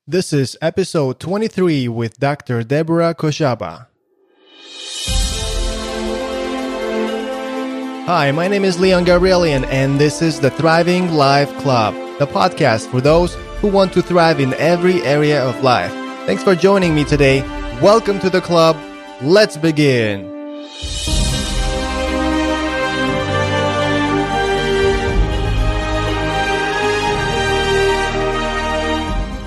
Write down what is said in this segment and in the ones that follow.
This is episode 23 with Dr. Deborah Khoshaba. Hi, my name is Leon Gabrielian, and this is the Thriving Life Club, the podcast for those who want to thrive in every area of life. Thanks for joining me today. Welcome to the club. Let's begin.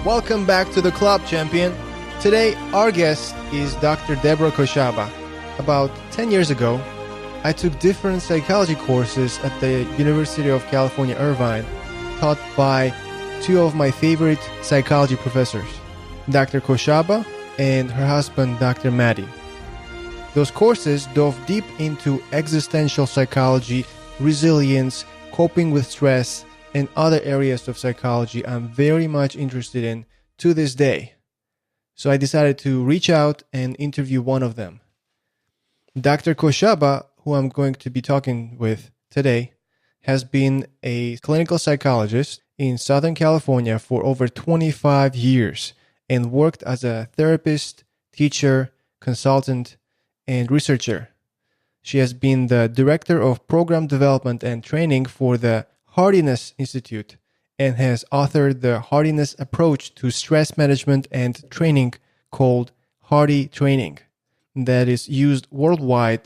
Welcome back to the club, champion. Today, our guest is Dr. Deborah Khoshaba. About 10 years ago, I took different psychology courses at the University of California, Irvine, taught by two of my favorite psychology professors, Dr. Khoshaba and her husband, Dr. Maddi. Those courses dove deep into existential psychology, resilience, coping with stress, and other areas of psychology I'm very much interested in to this day. So I decided to reach out and interview one of them. Dr. Khoshaba, who I'm going to be talking with today, has been a clinical psychologist in Southern California for over 25 years and worked as a therapist, teacher, consultant, and researcher. She has been the director of program development and training for the Hardiness Institute and has authored the Hardiness approach to stress management and training called HardiTraining that is used worldwide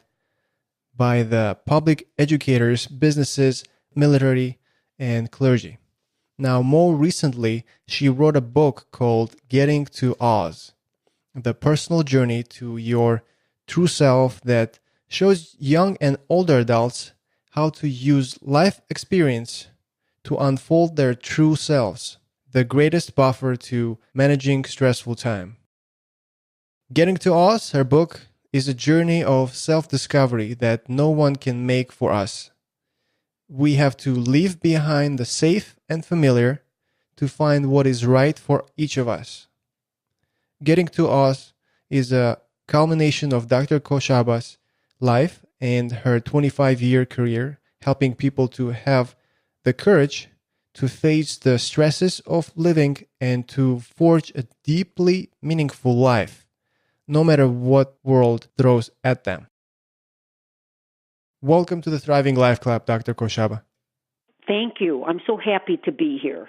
by the public educators, businesses, military, and clergy. Now, more recently, she wrote a book called Getting to Oz, the personal journey to your true self that shows young and older adults how to use life experience to unfold their true selves, the greatest buffer to managing stressful time. Getting to Oz, her book, is a journey of self-discovery that no one can make for us. We have to leave behind the safe and familiar to find what is right for each of us. Getting to Oz is a culmination of Dr. Khoshaba's life and her 25-year career, helping people to have the courage to face the stresses of living and to forge a deeply meaningful life, no matter what world throws at them. Welcome to the Thriving Life Club, Dr. Khoshaba. Thank you. I'm so happy to be here.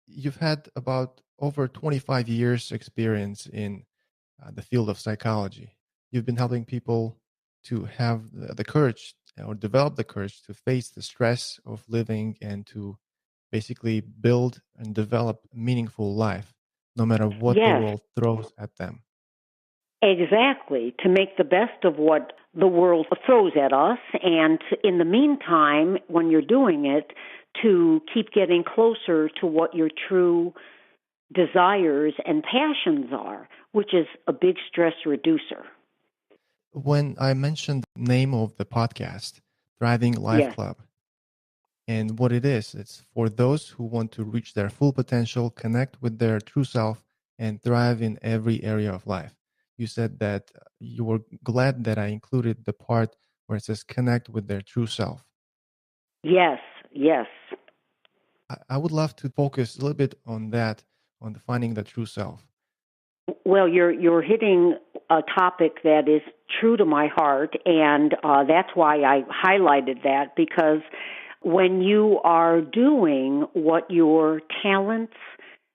You've had about over 25 years experience in the field of psychology. You've been helping people to have the courage or develop the courage to face the stress of living and to basically build and develop a meaningful life, no matter what the world throws at them. Exactly, to make the best of what the world throws at us, and in the meantime, when you're doing it, to keep getting closer to what your true desires and passions are, which is a big stress reducer. When I mentioned the name of the podcast, Thriving Life Club, and what it is, it's for those who want to reach their full potential, connect with their true self, and thrive in every area of life. You said that you were glad that I included the part where it says connect with their true self. Yes. I would love to focus a little bit on that, on defining the true self. Well, you're hitting a topic that is true to my heart, and that's why I highlighted that, because when you are doing what your talents,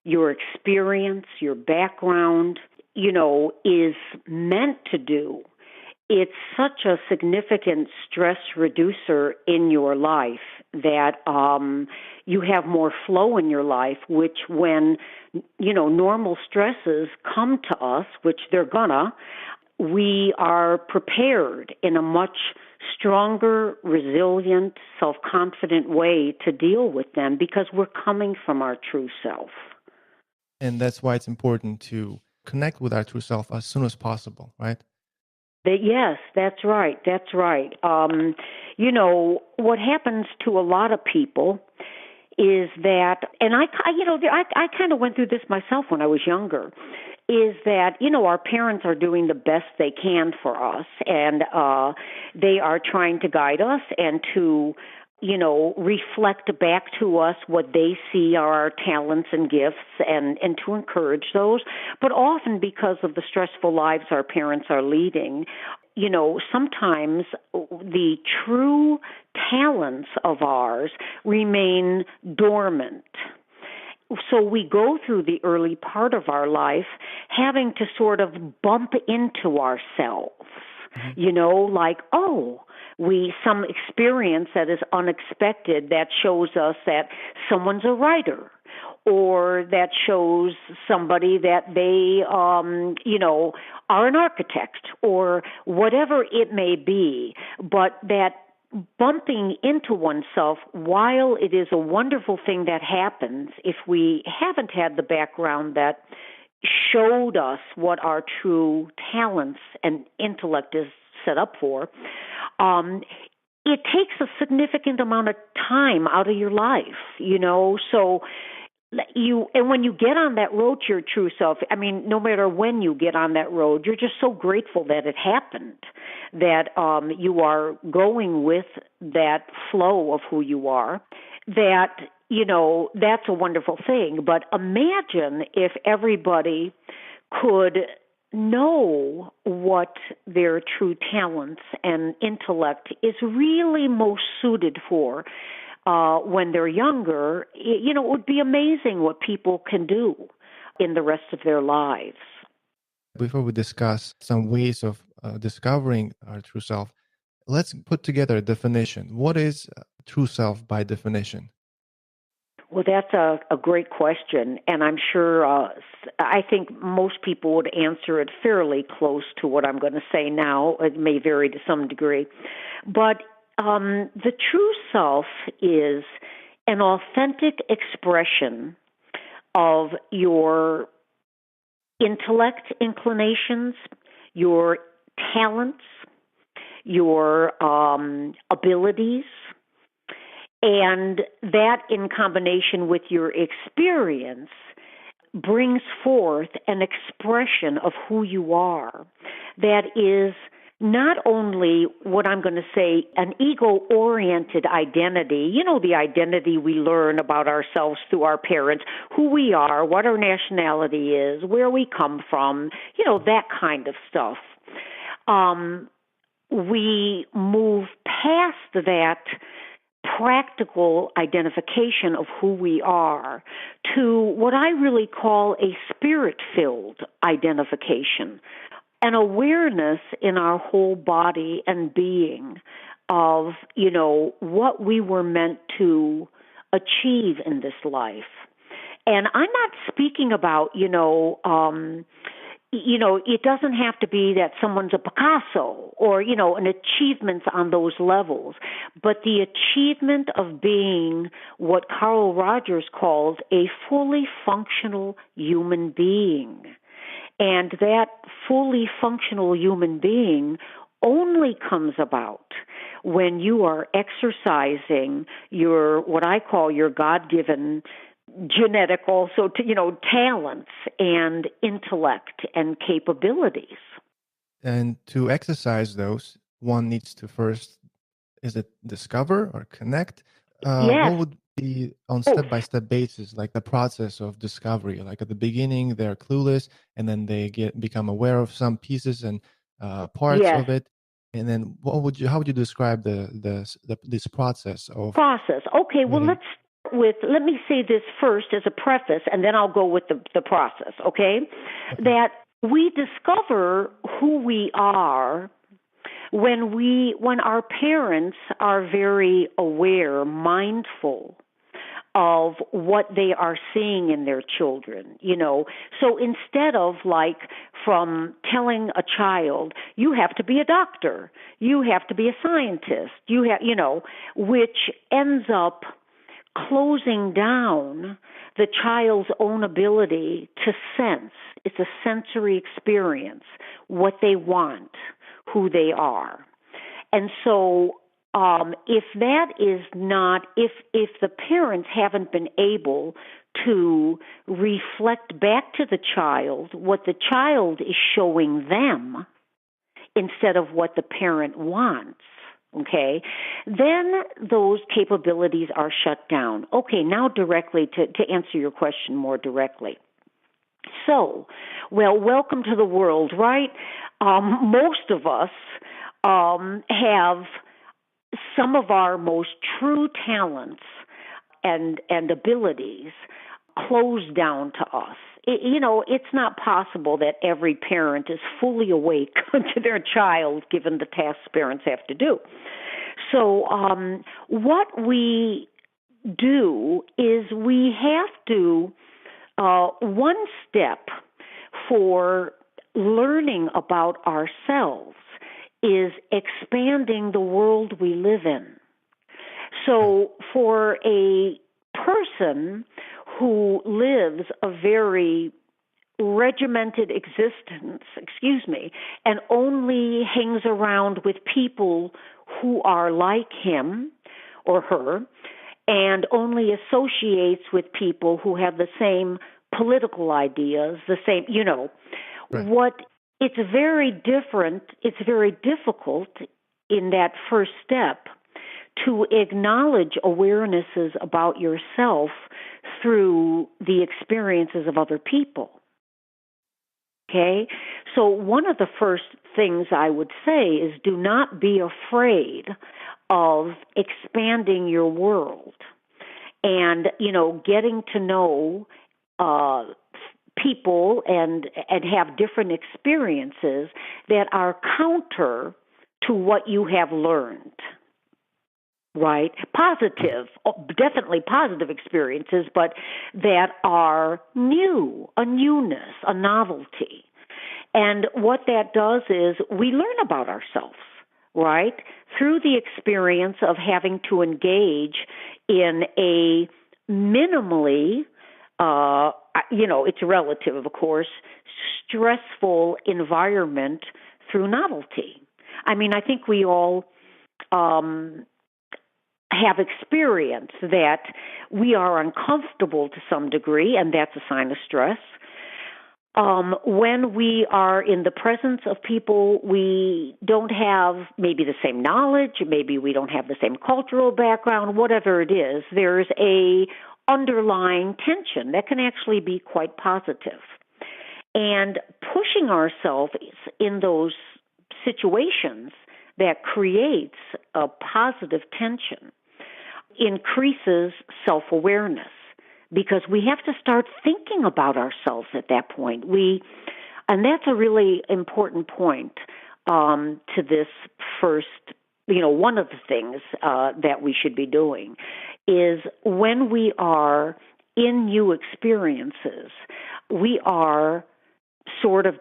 your experience, your background, is meant to do, it's such a significant stress reducer in your life that you have more flow in your life, which when, normal stresses come to us, which they're gonna, we are prepared in a much stronger, resilient, self-confident way to deal with them because we're coming from our true self. And that's why it's important to connect with our true self as soon as possible, right? Yes, that's right. What happens to a lot of people is that, and I kind of went through this myself when I was younger, is that, our parents are doing the best they can for us, and they are trying to guide us and to reflect back to us what they see are our talents and gifts and to encourage those. But often because of the stressful lives our parents are leading, sometimes the true talents of ours remain dormant. So we go through the early part of our life having to sort of bump into ourselves, like, some experience that is unexpected that shows us that someone's a writer, or that shows somebody that they, are an architect, or whatever it may be, but that bumping into oneself, while it is a wonderful thing that happens, if we haven't had the background that showed us what our true talents and intellect is set up for, it takes a significant amount of time out of your life, so and when you get on that road to your true self, no matter when you get on that road, you're just so grateful that it happened, that you are going with that flow of who you are, that, that's a wonderful thing. But imagine if everybody could know what their true talents and intellect is really most suited for. When they're younger, it would be amazing what people can do in the rest of their lives. Before we discuss some ways of discovering our true self, let's put together a definition. What is true self by definition? Well, that's a great question, and I'm sure I think most people would answer it fairly close to what I'm going to say now. It may vary to some degree, but the true self is an authentic expression of your intellect inclinations, your talents, your abilities, and that in combination with your experience brings forth an expression of who you are that is not only what I'm going to say, an ego-oriented identity, the identity we learn about ourselves through our parents, who we are, what our nationality is, where we come from, that kind of stuff. We move past that practical identification of who we are to what I really call a spirit-filled identification, an awareness in our whole body and being of, what we were meant to achieve in this life. And I'm not speaking about, it doesn't have to be that someone's a Picasso or, an achievement on those levels, but the achievement of being what Carl Rogers calls a fully functional human being. And that fully functional human being only comes about when you are exercising your, what I call your God-given genetic also, talents and intellect and capabilities. And to exercise those, one needs to first, is it discover or connect? Yes. What would be on step-by-step basis, like the process of discovery? Like at the beginning, they're clueless, and then they become aware of some pieces and parts of it. And then how would you describe this process of Okay, well, let me say this first as a preface, and then I'll go with the process, okay? That we discover who we are when our parents are very aware, mindful of what they are seeing in their children, So instead of from telling a child, you have to be a doctor, you have to be a scientist, which ends up closing down the child's own ability to sense. It's a sensory experience, what they want, who they are. And so if that is not, if the parents haven't been able to reflect back to the child what the child is showing them instead of what the parent wants, okay, then those capabilities are shut down. Okay, now directly to answer your question more directly. So, welcome to the world, right? Most of us have some of our most true talents and abilities closed down to us. It's not possible that every parent is fully awake to their child given the tasks parents have to do. So what we do is we have to, one step for learning about ourselves is expanding the world we live in. So for a person who lives a very regimented existence, and only hangs around with people who are like him or her, and only associates with people who have the same political ideas, the same, right. It's very different, it's very difficult in that first step to acknowledge awarenesses about yourself through the experiences of other people. Okay? So one of the first things I would say is do not be afraid of expanding your world and, getting to know people and have different experiences that are counter to what you have learned. Right? Positive, definitely positive experiences, but that are new, a newness, a novelty. And what that does is we learn about ourselves, right? Through the experience of having to engage in a minimally, it's relative, of course, stressful environment through novelty. I mean, I think we all have experienced that we are uncomfortable to some degree, and that's a sign of stress. When we are in the presence of people we don't have maybe the same knowledge, maybe we don't have the same cultural background, whatever it is, there's a underlying tension that can actually be quite positive. And pushing ourselves in those situations that creates a positive tension increases self-awareness, because we have to start thinking about ourselves at that point. And that's a really important point to this first, one of the things that we should be doing is when we are in new experiences, we are sort of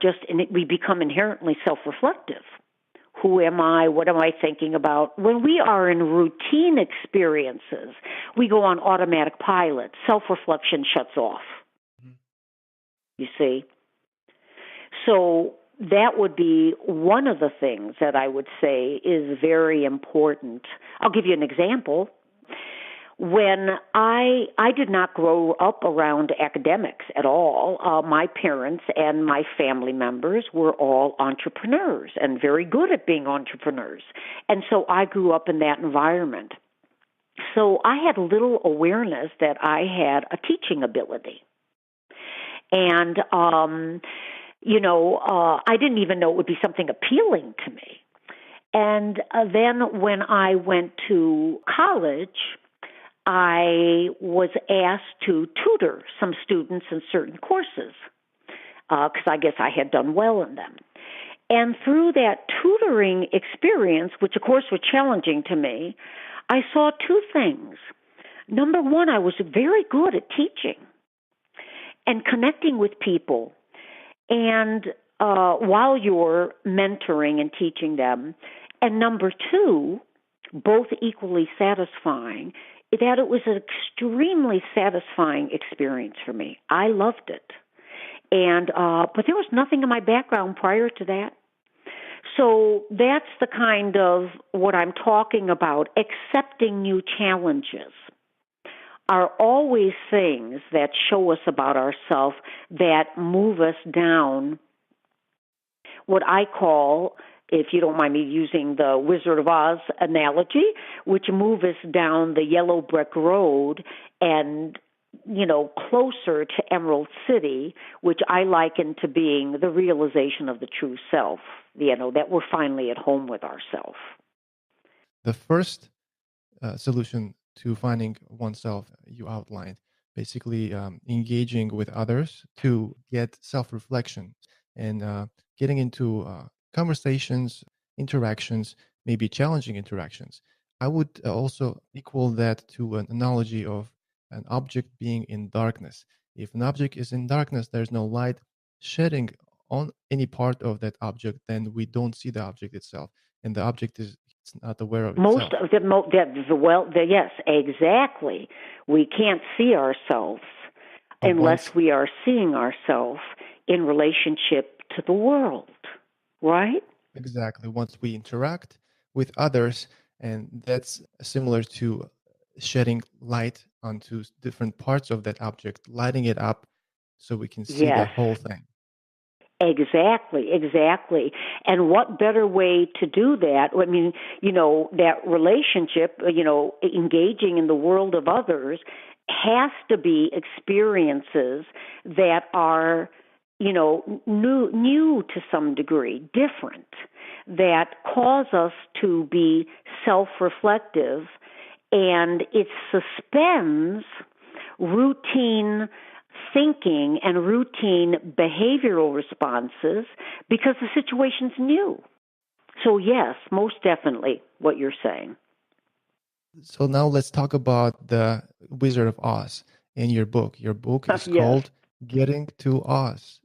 we become inherently self-reflective. Who am I? What am I thinking about? When we are in routine experiences, we go on automatic pilot. Self-reflection shuts off. Mm-hmm. You see? So that would be one of the things that I would say is very important. I'll give you an example. When I did not grow up around academics at all. My parents and my family members were all entrepreneurs and very good at being entrepreneurs. And so I grew up in that environment. So I had little awareness that I had a teaching ability. And, I didn't even know it would be something appealing to me. And then when I went to college, I was asked to tutor some students in certain courses because I guess I had done well in them. And through that tutoring experience, which of course was challenging to me, I saw two things. Number one, I was very good at teaching and connecting with people. And while you're mentoring and teaching them. And number two, both equally satisfying, that it was an extremely satisfying experience for me. I loved it. And but there was nothing in my background prior to that. So that's the kind of what I'm talking about. Accepting new challenges are always things that show us about ourselves, that move us down what I call if you don't mind me using the Wizard of Oz analogy, which move us down the yellow brick road and, closer to Emerald City, which I liken to being the realization of the true self, that we're finally at home with ourself. The first solution to finding oneself you outlined, basically engaging with others to get self-reflection and getting into conversations, interactions, maybe challenging interactions. I would also equal that to an analogy of an object being in darkness. If an object is in darkness, there's no light shedding on any part of that object, then we don't see the object itself, and the object is it's not aware of Most itself. of yes, exactly. We can't see ourselves But unless we are seeing ourselves in relationship to the world, right? exactly, once we interact with others, and that's similar to shedding light onto different parts of that object, lighting it up so we can see the Yes. whole thing. Exactly. And what better way to do that? I mean, that relationship, engaging in the world of others has to be experiences that are, new to some degree, different, that cause us to be self-reflective, and it suspends routine thinking and routine behavioral responses because the situation's new. So yes, most definitely what you're saying. So now let's talk about the Wizard of Oz in your book. Your book is Yes. called Getting to Oz.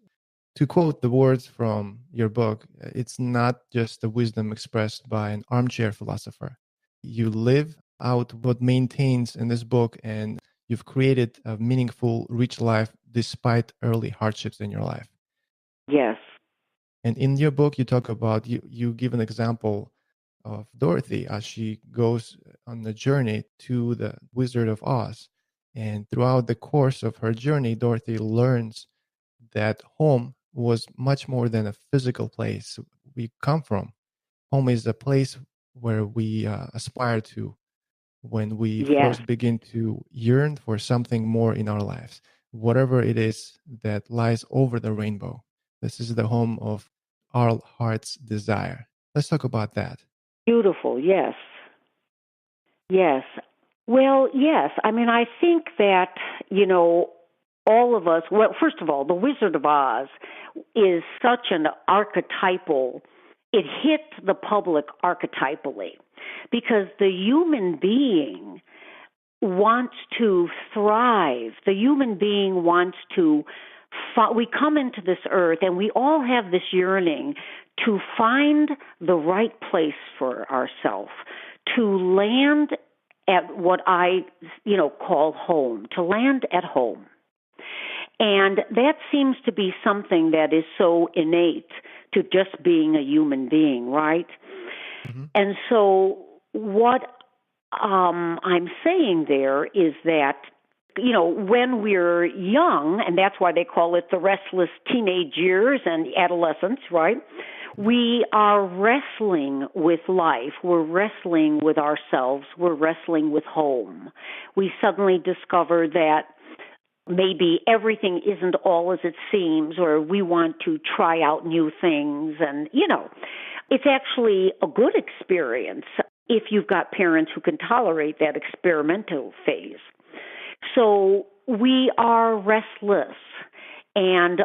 To quote the words from your book, it's not just the wisdom expressed by an armchair philosopher. You live out what maintains in this book, and you've created a meaningful, rich life despite early hardships in your life. Yes. And in your book, you talk about, you give an example of Dorothy as she goes on the journey to the Wizard of Oz. And throughout the course of her journey, Dorothy learns that home was much more than a physical place we come from. Home is a place where we aspire to when we Yes. first begin to yearn for something more in our lives, whatever it is that lies over the rainbow. This is the home of our heart's desire. Let's talk about that. Beautiful. Yes. Yes. Well, yes. I mean, I think that, all of us, well, first of all, the Wizard of Oz is such an archetypal, it hit the public archetypally because the human being wants to thrive. The human being wants to, we come into this earth and we all have this yearning to find the right place for ourselves, to land at what I, call home, to land at home. And that seems to be something that is so innate to just being a human being, right? Mm-hmm. And so what I'm saying there is that, when we're young, and that's why they call it the restless teenage years and adolescence, right? We are wrestling with life. We're wrestling with ourselves. We're wrestling with home. We suddenly discover that maybe everything isn't all as it seems, or we want to try out new things. And, it's actually a good experience if you've got parents who can tolerate that experimental phase. So we are restless, and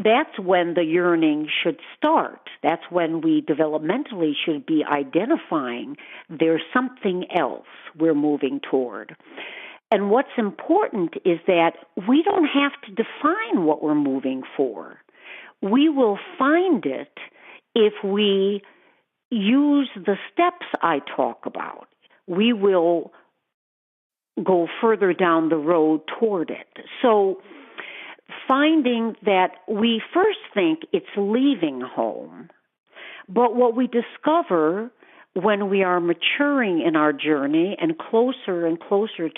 that's when the yearning should start. That's when we developmentally should be identifying there's something else we're moving toward. And what's important is that we don't have to define what we're moving for. We will find it if we use the steps I talk about. We will go further down the road toward it. So finding that we first think it's leaving home, but what we discover when we are maturing in our journey and closer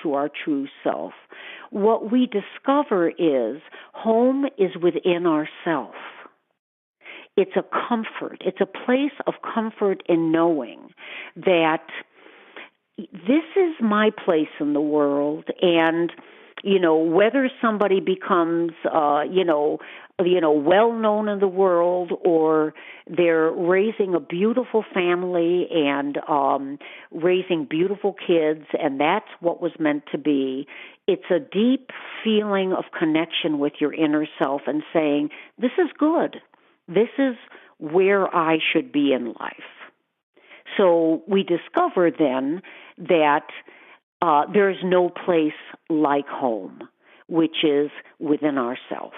to our true self, what we discover is home is within ourself. it's a comfort. It's a place of comfort in knowing that this is my place in the world, and whether somebody becomes well known in the world, or they're raising a beautiful family and raising beautiful kids, and that's what was meant to be. It's a deep feeling of connection with your inner self and saying, this is good. This is where I should be in life. So we discover then that there's no place like home, which is within ourself.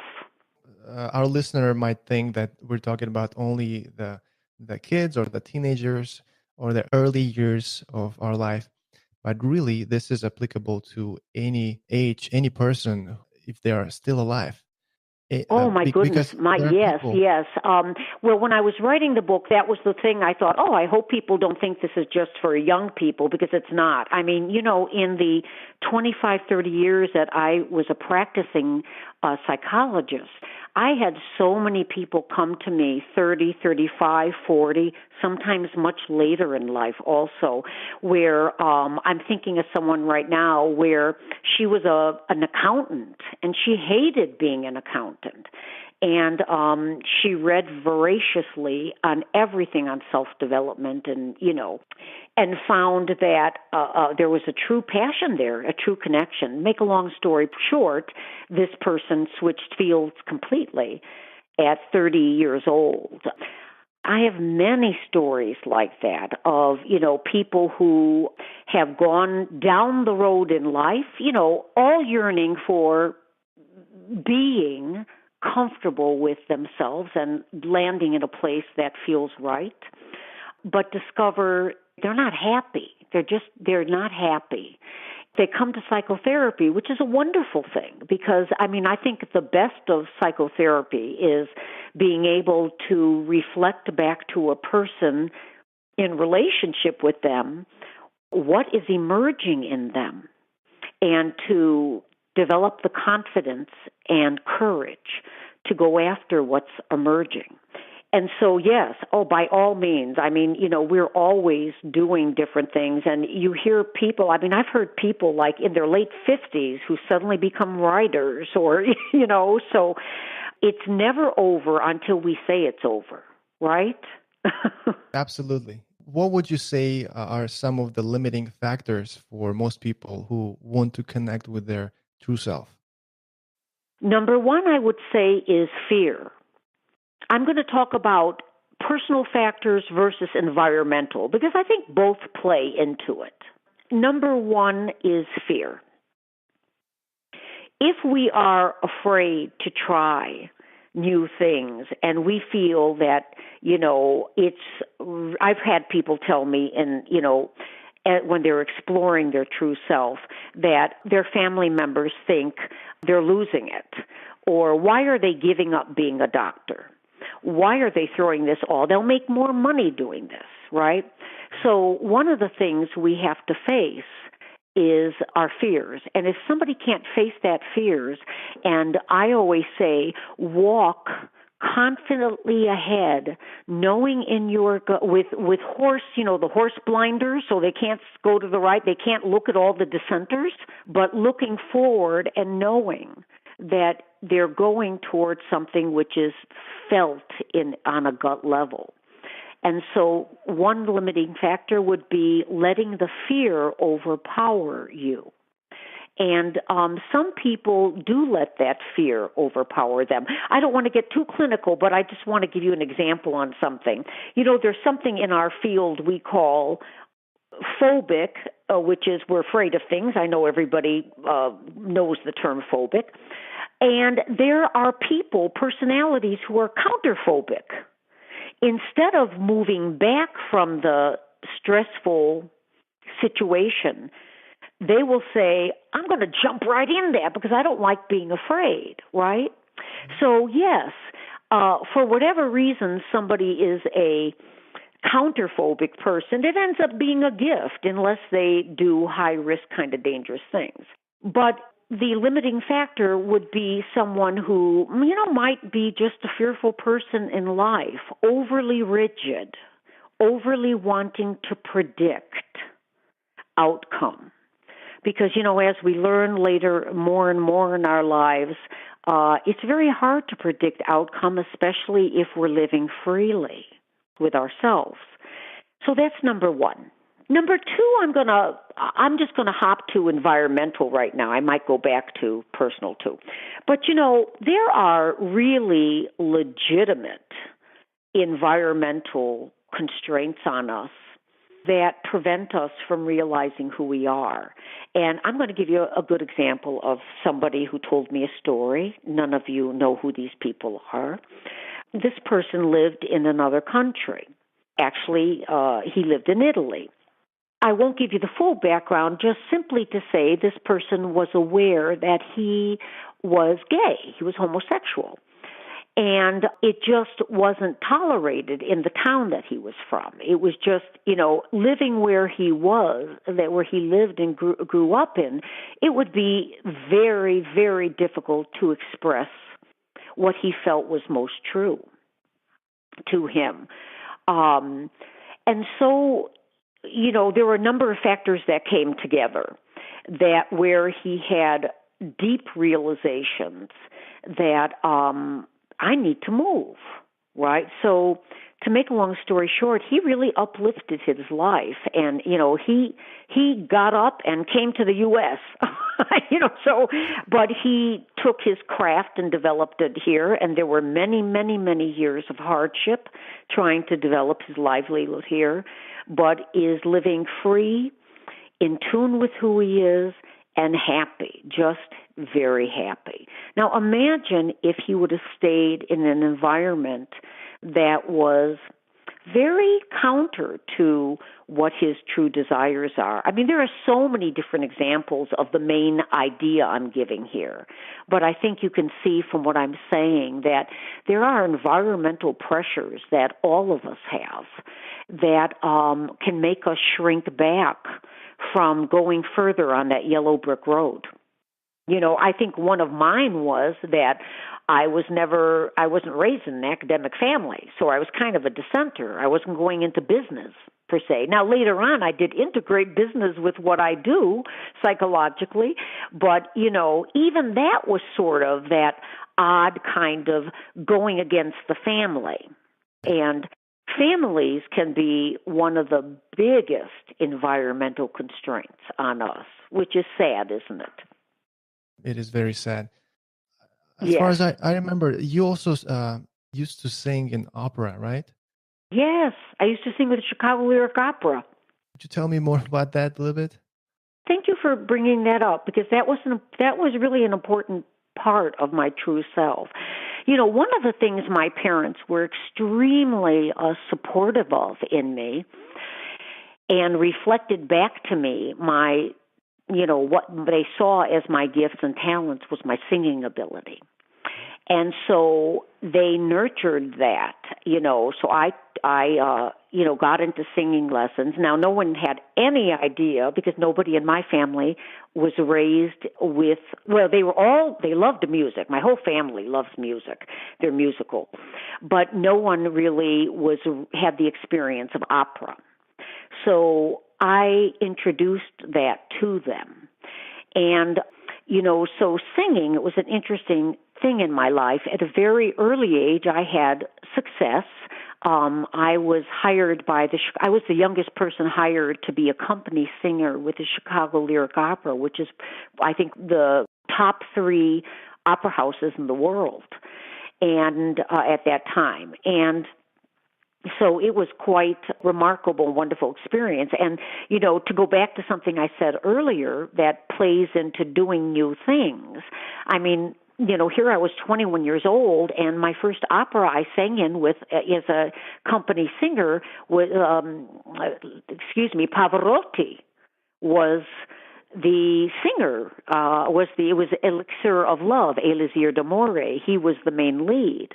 Our listener might think that we're talking about only the kids or the teenagers or the early years of our life, but really this is applicable to any age, any person, if they are still alive. Oh, my goodness. Because there are Yes, people. yes. Well, when I was writing the book, that was the thing I thought, I hope people don't think this is just for young people, because it's not. I mean, in the 25, 30 years that I was a practicing psychologist, I had so many people come to me 30, 35, 40, sometimes much later in life also, where I'm thinking of someone right now where she was an accountant, and she hated being an accountant. And she read voraciously on everything on self-development and found that there was a true passion there, a true connection. Make a long story short, this person switched fields completely at 30 years old. I have many stories like that of, people who have gone down the road in life, all yearning for being comfortable with themselves and landing in a place that feels right, but discover they're not happy. They're not happy. They come to psychotherapy, which is a wonderful thing, because, I think the best of psychotherapy is being able to reflect back to a person in relationship with them what is emerging in them, and to develop the confidence and courage to go after what's emerging. And so, yes, by all means, we're always doing different things. And you hear people, I've heard people like in their late 50s who suddenly become writers or, so it's never over until we say it's over, right? Absolutely. What would you say are some of the limiting factors for most people who want to connect with their true self? Number one, I would say, is fear. I'm going to talk about personal factors versus environmental, because I think both play into it. Number one is fear. If we are afraid to try new things and we feel that, I've had people tell me when they're exploring their true self that their family members think they're losing it, or why are they giving up being a doctor? Why are they throwing this all? They'll make more money doing this, right? So one of the things we have to face is our fears. And if somebody can't face that fears, and I always say, walk confidently ahead, knowing in your with horse, the horse blinders, so they can't go to the right, they can't look at all the dissenters, but looking forward and knowing that they're going towards something which is felt on a gut level. And so one limiting factor would be letting the fear overpower you. And some people do let that fear overpower them. I don't want to get too clinical, but I just want to give you an example on something. There's something in our field we call phobic, which is we're afraid of things. I know everybody knows the term phobic. And there are people, personalities, who are counterphobic. Instead of moving back from the stressful situation, they will say, I'm going to jump right in there because I don't like being afraid, right? So, yes, for whatever reason somebody is a counterphobic person, it ends up being a gift unless they do high-risk kind of dangerous things. But the limiting factor would be someone who, might be just a fearful person in life, overly rigid, overly wanting to predict outcome. Because, as we learn later more and more in our lives, it's very hard to predict outcome, especially if we're living freely with ourselves. So that's number one. Number two, I'm just gonna hop to environmental right now. I might go back to personal too. But there are really legitimate environmental constraints on us that prevent us from realizing who we are. And I'm going to give you a good example of somebody who told me a story. None of you know who these people are. This person lived in another country. Actually, he lived in Italy. I won't give you the full background, just simply to say this person was aware that he was gay. He was homosexual. And it just wasn't tolerated in the town that he was from. It was just, living where he was, where he lived and grew up in, it would be very, very difficult to express what he felt was most true to him. And so, there were a number of factors that came together that where he had deep realizations that I need to move, right? So to make a long story short, he really uplifted his life, and he got up and came to the U.S. But he took his craft and developed it here, and there were many, many, many years of hardship trying to develop his livelihood here, but is living free, in tune with who he is, and happy, just very happy. Now imagine if he would have stayed in an environment that was very counter to what his true desires are. I mean, there are so many different examples of the main idea I'm giving here, but I think you can see from what I'm saying that there are environmental pressures that all of us have that can make us shrink back from going further on that yellow brick road. I think one of mine was that I wasn't raised in an academic family, so I was kind of a dissenter. I wasn't going into business, per se. Now, later on, I did integrate business with what I do psychologically, but, even that was sort of that odd kind of going against the family. And families can be one of the biggest environmental constraints on us, which is sad, isn't it? It is very sad. As far as I remember, you also used to sing in opera, right? Yes, I used to sing with the Chicago Lyric Opera. Could you tell me more about that a little bit? Thank you for bringing that up, because that was really an important part of my true self. One of the things my parents were extremely supportive of in me and reflected back to me what they saw as my gifts and talents was my singing ability. And so they nurtured that, so I got into singing lessons. Now, no one had any idea, because nobody in my family was raised with, they loved the music. My whole family loves music. They're musical. But no one really had the experience of opera. So I introduced that to them. And, so singing, it was an interesting thing in my life. At a very early age, I had success. I was hired I was the youngest person hired to be a company singer with the Chicago Lyric Opera, which is, I think, the top 3 opera houses in the world, and at that time. And so it was quite remarkable, wonderful experience. And, to go back to something I said earlier that plays into doing new things, I mean, here I was 21 years old, and my first opera I sang in with as a company singer was, Pavarotti was the singer. It was Elixir of Love, Elisir d'Amore. He was the main lead.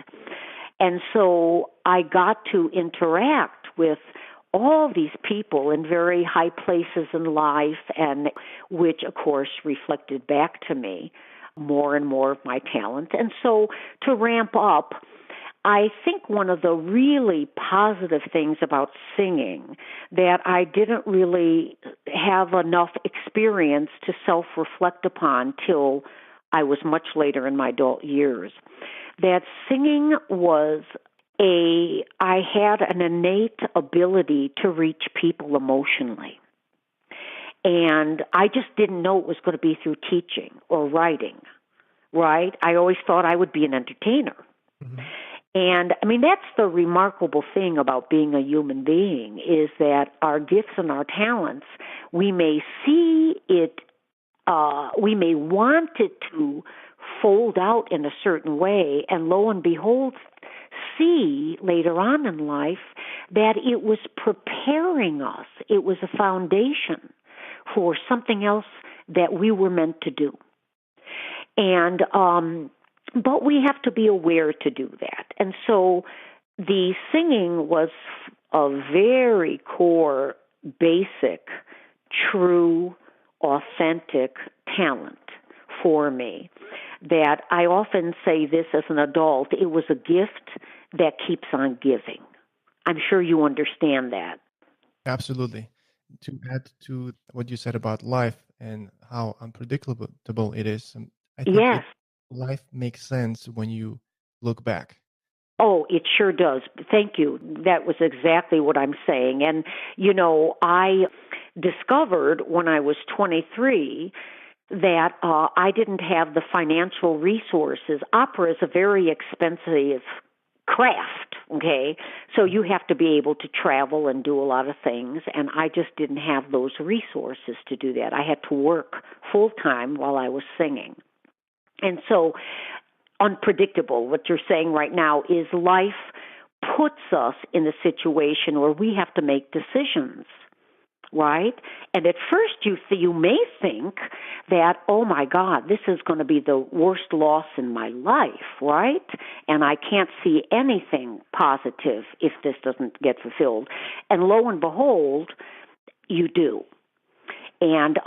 And so I got to interact with all these people in very high places in life, and which, of course, reflected back to me more and more of my talent. And so to ramp up, I think one of the really positive things about singing that I didn't really have enough experience to self-reflect upon till I was much later in my adult years, that singing was I had an innate ability to reach people emotionally. And I just didn't know it was going to be through teaching or writing, right? I always thought I would be an entertainer. Mm-hmm. And, I mean, that's the remarkable thing about being a human being, is that our gifts and our talents, we may see it, we may want it to fold out in a certain way, and lo and behold, see later on in life that it was preparing us. It was a foundation for something else that we were meant to do. And but we have to be aware to do that. And so the singing was a very core, basic, true, authentic talent for me, that I often say this as an adult, it was a gift that keeps on giving. I'm sure you understand that. Absolutely. To add to what you said about life and how unpredictable it is, I think Yes. Life makes sense when you look back. Oh, it sure does. Thank you. That was exactly what I'm saying. And, you know, I discovered when I was 23 that I didn't have the financial resources. Opera is a very expensive craft, okay? So you have to be able to travel and do a lot of things, and I just didn't have those resources to do that. I had to work full-time while I was singing. And so unpredictable, what you're saying right now, is life puts us in a situation where we have to make decisions, right? And at first you may think that, oh my God, this is going to be the worst loss in my life, right? And I can't see anything positive if this doesn't get fulfilled. And lo and behold, you do. And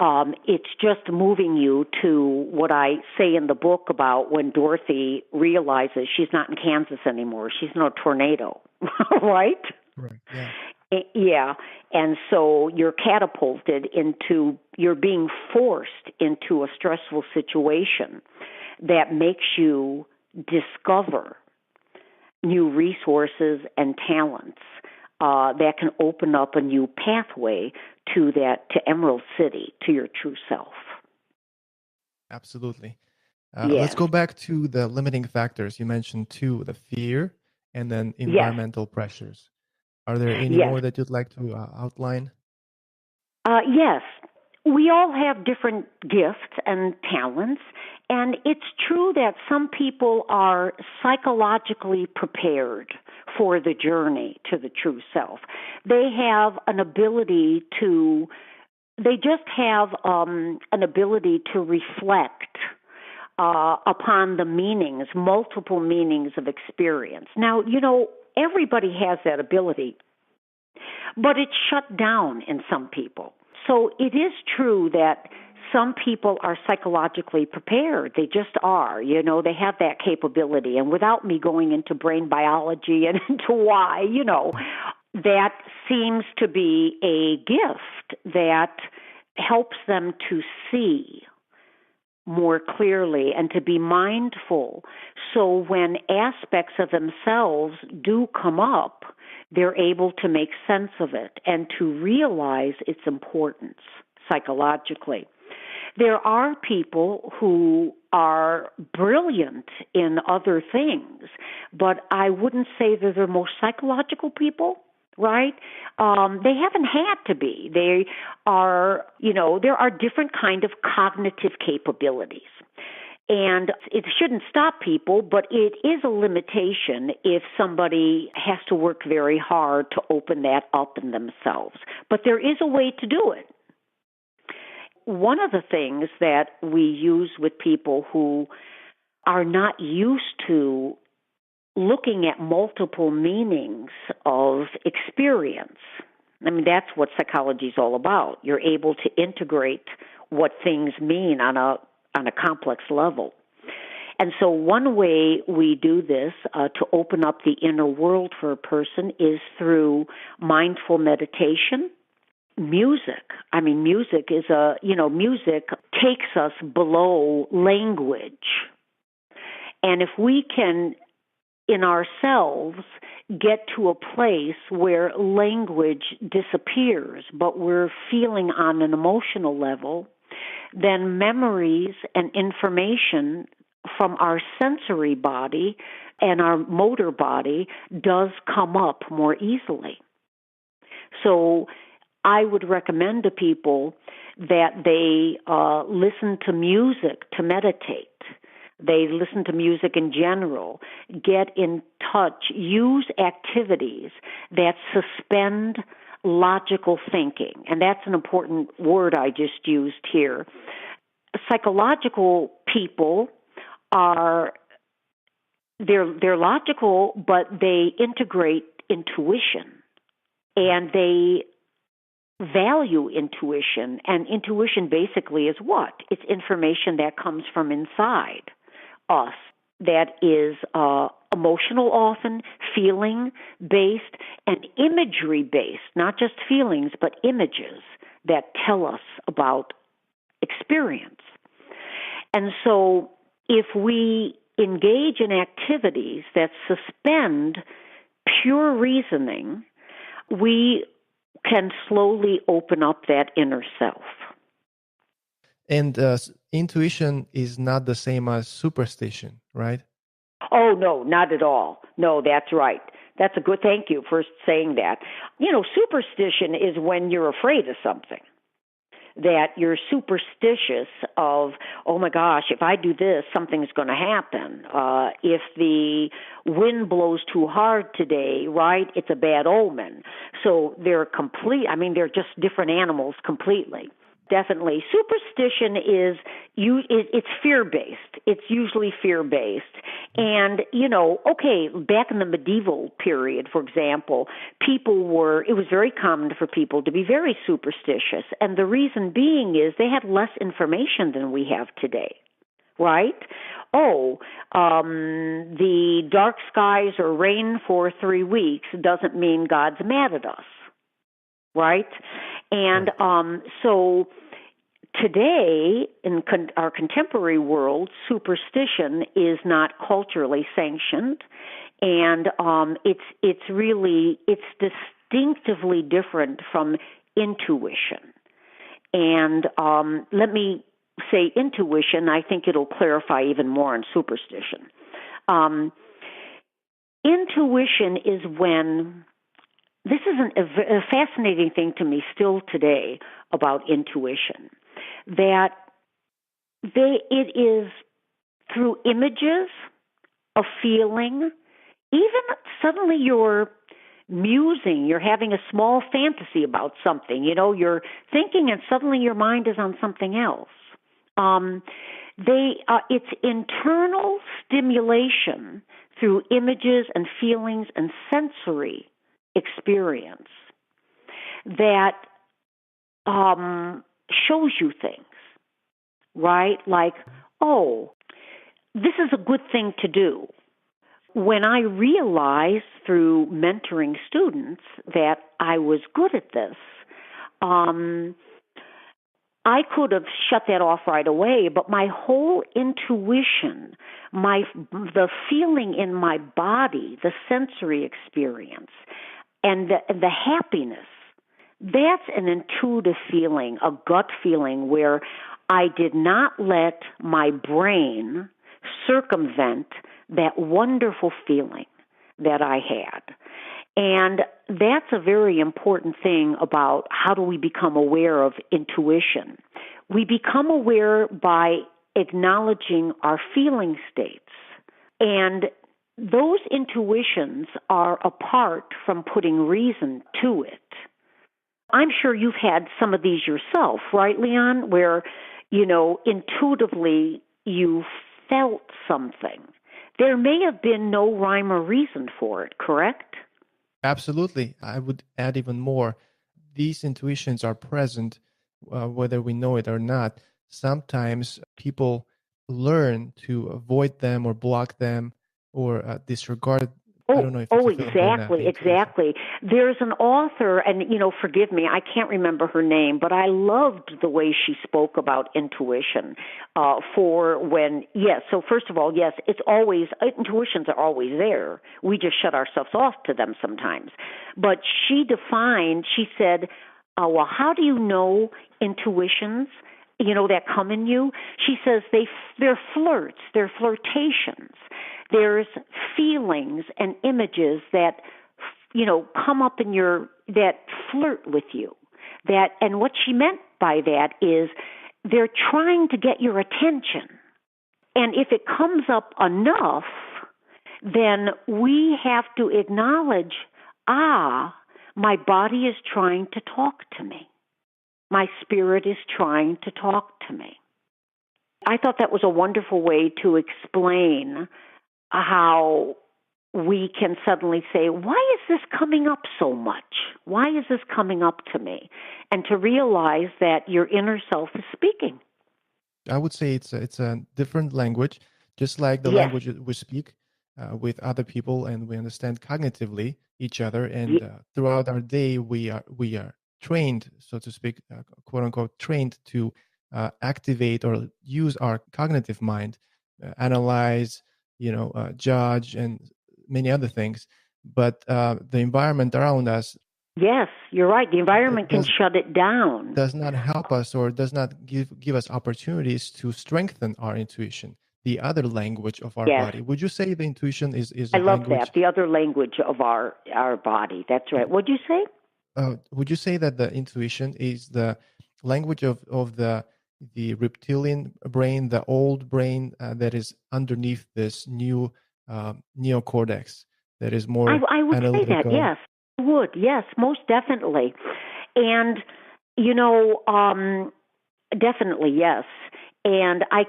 it's just moving you to what I say in the book about when Dorothy realizes she's not in Kansas anymore. She's in a tornado, right? Right, yeah. Yeah, and so you're catapulted you're being forced into a stressful situation that makes you discover new resources and talents that can open up a new pathway to Emerald City, to your true self. Absolutely. Yes. Let's go back to the limiting factors. You mentioned two, the fear and then environmental pressures. Are there any more that you'd like to outline? Yes. We all have different gifts and talents, and it's true that some people are psychologically prepared for the journey to the true self. They have an ability they just have an ability to reflect upon the multiple meanings of experience. Now, you know, everybody has that ability, but it's shut down in some people. So it is true that some people are psychologically prepared. They just are. You know, they have that capability. And without me going into brain biology and into why, you know, that seems to be a gift that helps them to see more clearly and to be mindful. So when aspects of themselves do come up, they're able to make sense of it and to realize its importance psychologically. There are people who are brilliant in other things, but I wouldn't say they're the most psychological people, right? They haven't had to be. They are, you know, there are different kind of cognitive capabilities. And it shouldn't stop people, but it is a limitation if somebody has to work very hard to open that up in themselves. But there is a way to do it. One of the things that we use with people who are not used to looking at multiple meanings of experience, I mean, that's what psychology is all about. You're able to integrate what things mean on a complex level. And so one way we do this to open up the inner world for a person is through mindful meditation. Music. I mean, music music takes us below language. And if we can, in ourselves, get to a place where language disappears, but we're feeling on an emotional level, then memories and information from our sensory body and our motor body does come up more easily. So I would recommend to people that they listen to music to meditate. They listen to music in general, get in touch, use activities that suspend logical thinking. And that's an important word I just used here. Psychological people they're logical, but they integrate intuition, and they value intuition. And intuition basically is what? It's information that comes from inside us that is emotional often, feeling-based, and imagery-based, not just feelings, but images that tell us about experience. And so if we engage in activities that suspend pure reasoning, we can slowly open up that inner self. And intuition is not the same as superstition, right? Oh, no, not at all. No, that's right. That's a good, thank you for saying that. Superstition is when you're afraid of something. That you're superstitious of, oh my gosh, if I do this, something's going to happen. If the wind blows too hard today, right, it's a bad omen. So they're they're just different animals completely. Definitely. Superstition it's fear-based. It's usually fear-based. And, back in the medieval period, for example, it was very common for people to be very superstitious. And the reason being is they had less information than we have today, right? The dark skies or rain for 3 weeks doesn't mean God's mad at us, right? And so today, in our contemporary world, superstition is not culturally sanctioned, and it's distinctively different from intuition. And let me say intuition. I think it'll clarify even more on superstition. Intuition is when. This is a fascinating thing to me still today about intuition, that it is through images, a feeling, even suddenly you're musing, you're having a small fantasy about something, you're thinking and suddenly your mind is on something else. It's internal stimulation through images and feelings and sensory experience that shows you things, right? Like, this is a good thing to do. When I realized through mentoring students that I was good at this, I could have shut that off right away, but my whole intuition, the feeling in my body, the sensory experience, and the happiness, that's an intuitive feeling, a gut feeling where I did not let my brain circumvent that wonderful feeling that I had. And that's a very important thing about how do we become aware of intuition. We become aware by acknowledging our feeling states. And those intuitions are apart from putting reason to it. I'm sure you've had some of these yourself, right, Leon, where, intuitively you felt something. There may have been no rhyme or reason for it, correct? Absolutely. I would add even more. these intuitions are present, whether we know it or not. Sometimes people learn to avoid them or block them or disregard. I don't know if it's a feeling or not, the intuition. Exactly. There's an author, and forgive me, I can't remember her name, but I loved the way she spoke about intuition. So first of all, yes, intuitions are always there. We just shut ourselves off to them sometimes. But she said, well, how do you know intuitions? That come in you. She says they're flirts, they're flirtations. There's feelings and images that, come up in that flirt with you. And what she meant by that is they're trying to get your attention. And if it comes up enough, then we have to acknowledge, my body is trying to talk to me. My spirit is trying to talk to me. I thought that was a wonderful way to explain how we can suddenly say, why is this coming up so much? Why is this coming up to me? And to realize that your inner self is speaking. I would say it's a different language, just like the language we speak with other people, and we understand cognitively each other. And throughout our day, we are trained, so to speak, quote unquote, trained to activate or use our cognitive mind, analyze, judge, and many other things. But the environment around us, yes, you're right. The environment can shut it down. Does not help us or does not give us opportunities to strengthen our intuition, the other language of our body. Would you say the intuition is I love that, the other language of our body. That's right. What'd you say? Would you say that the intuition is the language of the reptilian brain, the old brain that is underneath this new neocortex that is more I would analytical? say that, yes. I would, yes, most definitely. And, definitely, yes. And I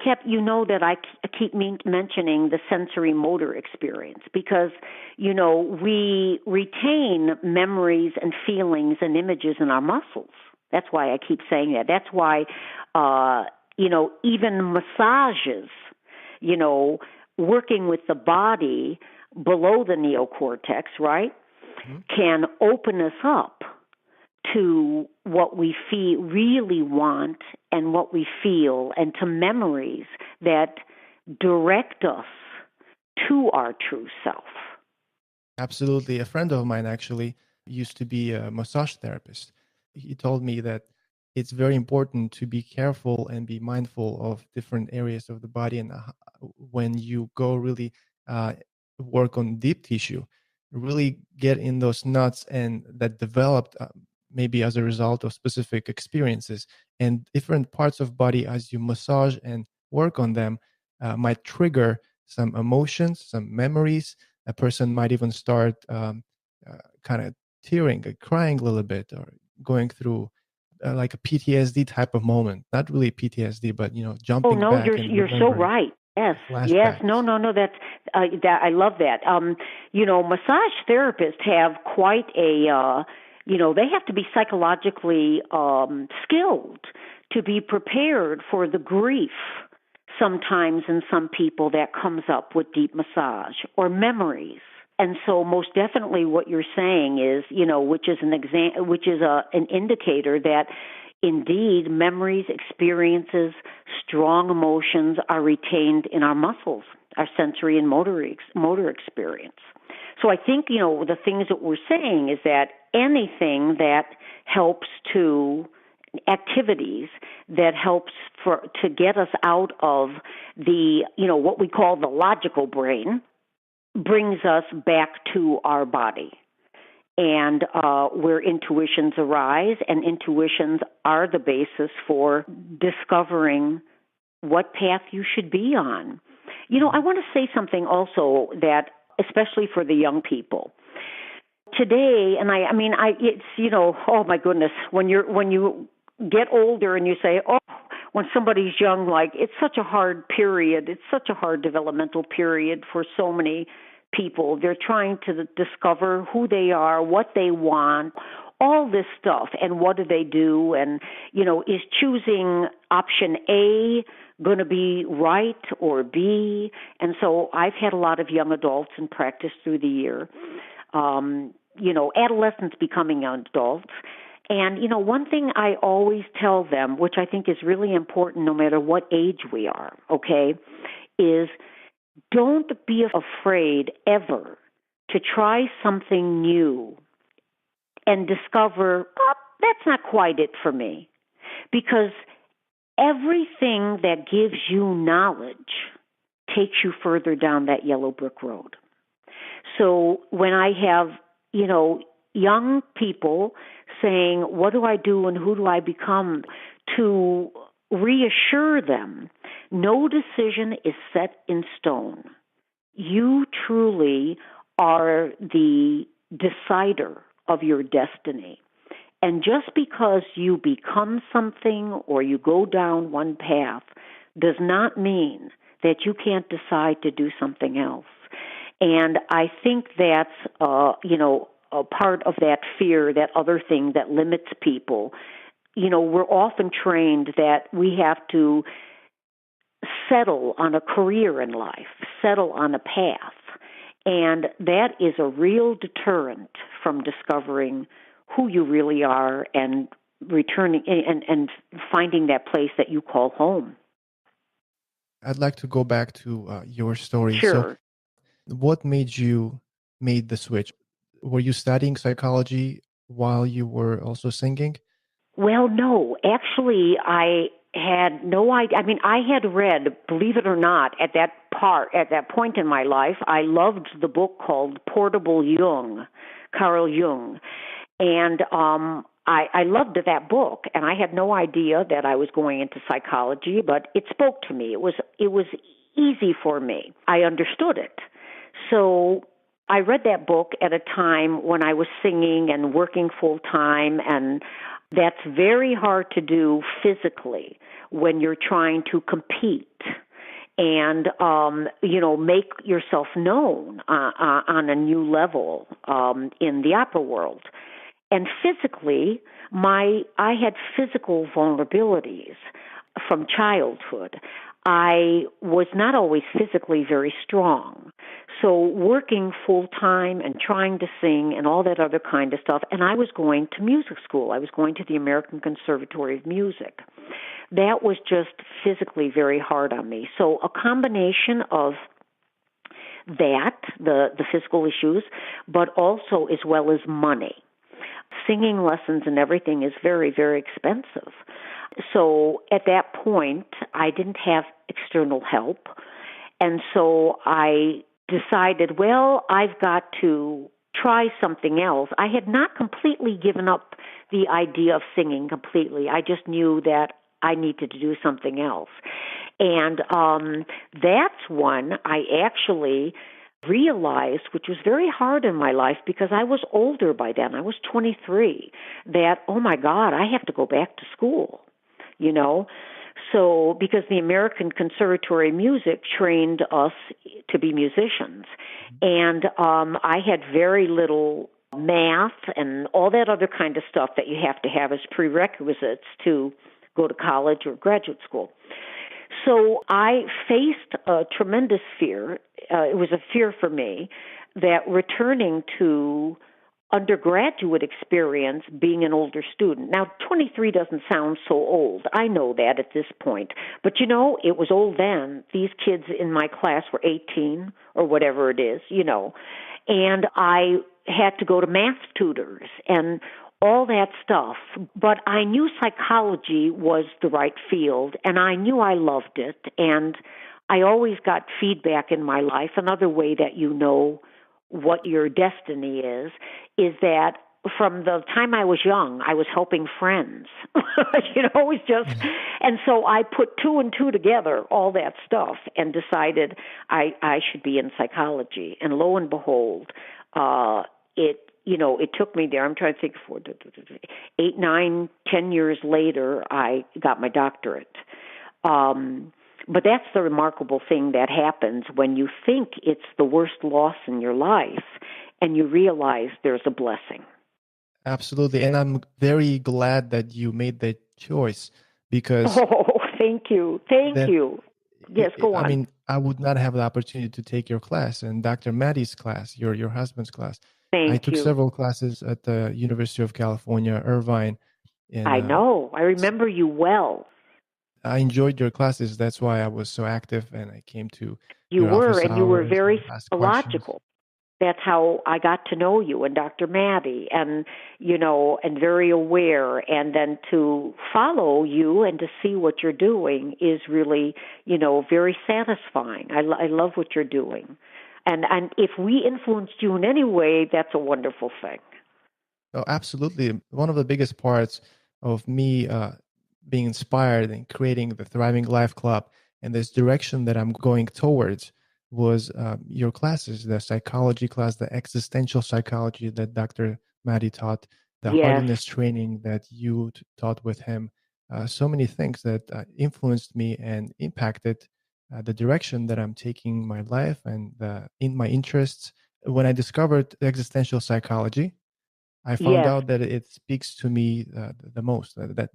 keep mentioning the sensory motor experience because, we retain memories and feelings and images in our muscles. That's why I keep saying that. That's why, even massages, working with the body below the neocortex, right, can open us up to what we really want and what we feel, and to memories that direct us to our true self. Absolutely. A friend of mine actually used to be a massage therapist. He told me that it's very important to be careful and be mindful of different areas of the body. And when you go really work on deep tissue, really get in those knots and that developed maybe as a result of specific experiences, and different parts of body as you massage and work on them might trigger some emotions, some memories. A person might even start kind of tearing, crying a little bit, or going through like a PTSD type of moment. Not really PTSD, but jumping back. You're so right. Yes, yes. No. That's I love that. Massage therapists have quite a. They have to be psychologically skilled to be prepared for the grief sometimes in some people that comes up with deep massage or memories. And so most definitely what you're saying is, which is an indicator that indeed memories, experiences, strong emotions are retained in our muscles, our sensory and motor experience. So I think, the things that we're saying is that anything that helps activities that helps to get us out of the, what we call the logical brain, brings us back to our body. And where intuitions arise, and intuitions are the basis for discovering what path you should be on. I want to say something also that, especially for the young people today, and it's, oh my goodness, when you get older and you say, when somebody's young, like, it's such a hard period, it's such a hard developmental period for so many people. They're trying to discover who they are, what they want, all this stuff. And what do they do? And, is choosing option A going to be right or B? And so I've had a lot of young adults in practice through the year, adolescents becoming adults. And, one thing I always tell them, which I think is really important no matter what age we are, okay, is don't be afraid ever to try something new and discover, that's not quite it for me. Because everything that gives you knowledge takes you further down that yellow brick road. So when I have, young people saying, what do I do and who do I become, to reassure them, no decision is set in stone. You truly are the decider of your destiny. And just because you become something or you go down one path does not mean that you can't decide to do something else. And I think that's, a part of that fear, that other thing that limits people. We're often trained that we have to settle on a career in life, settle on a path. And that is a real deterrent from discovering who you really are and returning and finding that place that you call home. I'd like to go back to your story. Sure. So what made you make the switch? Were you studying psychology while you were also singing? Well, no. Actually, I had no idea. I mean, I had read, believe it or not, at that point in my life, I loved the book called Portable Jung, Carl Jung. And I loved that book, and I had no idea that I was going into psychology, but it spoke to me. It was easy for me. I understood it. So I read that book at a time when I was singing and working full time, and that's very hard to do physically when you're trying to compete and, make yourself known on a new level in the opera world. And physically, I had physical vulnerabilities from childhood. I was not always physically very strong. So working full-time and trying to sing and all that other kind of stuff, and I was going to music school. I was going to the American Conservatory of Music. That was just physically very hard on me. So a combination of that, the physical issues, but also as well as money. Singing lessons and everything is very, very expensive. So at that point, I didn't have external help. And so I decided, well, I've got to try something else. I had not completely given up the idea of singing completely. I just knew that I needed to do something else. And that's when I actually realized, which was very hard in my life because I was older by then, I was 23, that, oh my God, I have to go back to school, So, because the American Conservatory of Music trained us to be musicians. And I had very little math and all that other kind of stuff that you have to have as prerequisites to go to college or graduate school. So I faced a tremendous fear. It was a fear for me that returning to undergraduate experience being an older student. Now, 23 doesn't sound so old. I know that at this point. But, it was old then. These kids in my class were 18 or whatever it is, And I had to go to math tutors and all that stuff. But I knew psychology was the right field, and I knew I loved it. And I always got feedback in my life. Another way that you know what your destiny is that from the time I was young, I was helping friends. It was just, and so I put two and two together, all that stuff, and decided I should be in psychology. And lo and behold, it took me there. I'm trying to think, 8, 9, 10 years later, I got my doctorate. But that's the remarkable thing that happens when you think it's the worst loss in your life and you realize there's a blessing. Absolutely. And I'm very glad that you made that choice because Oh, thank you. Thank that, you. Yes, go I on. mean, I would not have the opportunity to take your class and Dr. Maddi's class, your husband's class. I Thank took you. several classes at the University of California, Irvine, and I know. I remember you well. I enjoyed your classes. That's why I was so active and I came to You your were, office and you were hours very and asked questions. logical. That's how I got to know you and Dr. Maddi, and and very aware. And then to follow you and to see what you're doing is really, very satisfying. I love what you're doing, and if we influenced you in any way, that's a wonderful thing. Oh, absolutely. One of the biggest parts of me being inspired and creating the Thriving Life Club and this direction that I'm going towards was your classes, the psychology class, the existential psychology that Dr. Maddi taught, the Yes, hardiness training that you taught with him. So many things that influenced me and impacted the direction that I'm taking my life and in my interests. When I discovered existential psychology, I found yes, out that it speaks to me the most. That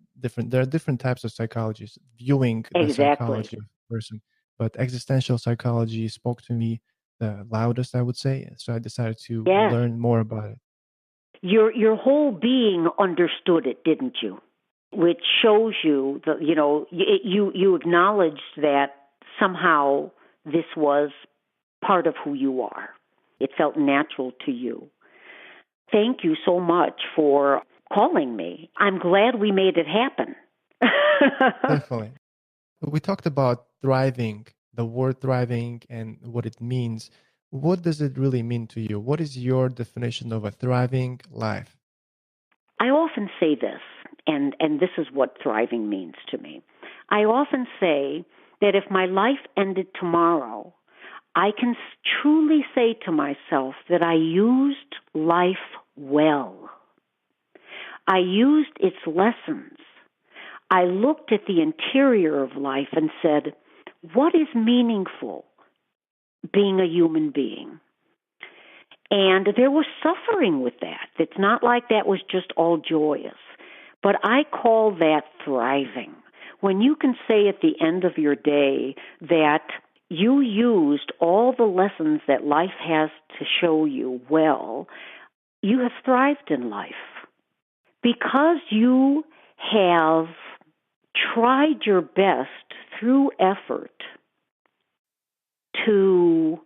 there are different types of psychologists viewing the exactly. psychology of a person, but existential psychology spoke to me the loudest, I would say. So I decided to Yes, learn more about it. your whole being understood it, didn't you? Which shows you that you acknowledged that somehow this was part of who you are. It felt natural to you. Thank you so much for calling me. I'm glad we made it happen. Definitely. We talked about thriving, the word thriving, and what it means. What does it really mean to you? What is your definition of a thriving life? I often say this, and this is what thriving means to me. I often say that if my life ended tomorrow, I can truly say to myself that I used life well. I used its lessons. I looked at the interior of life and said, what is meaningful being a human being? And there was suffering with that. It's not like that was just all joyous. But I call that thriving. When you can say at the end of your day that you used all the lessons that life has to show you well, you have thrived in life. Because you have tried your best through effort to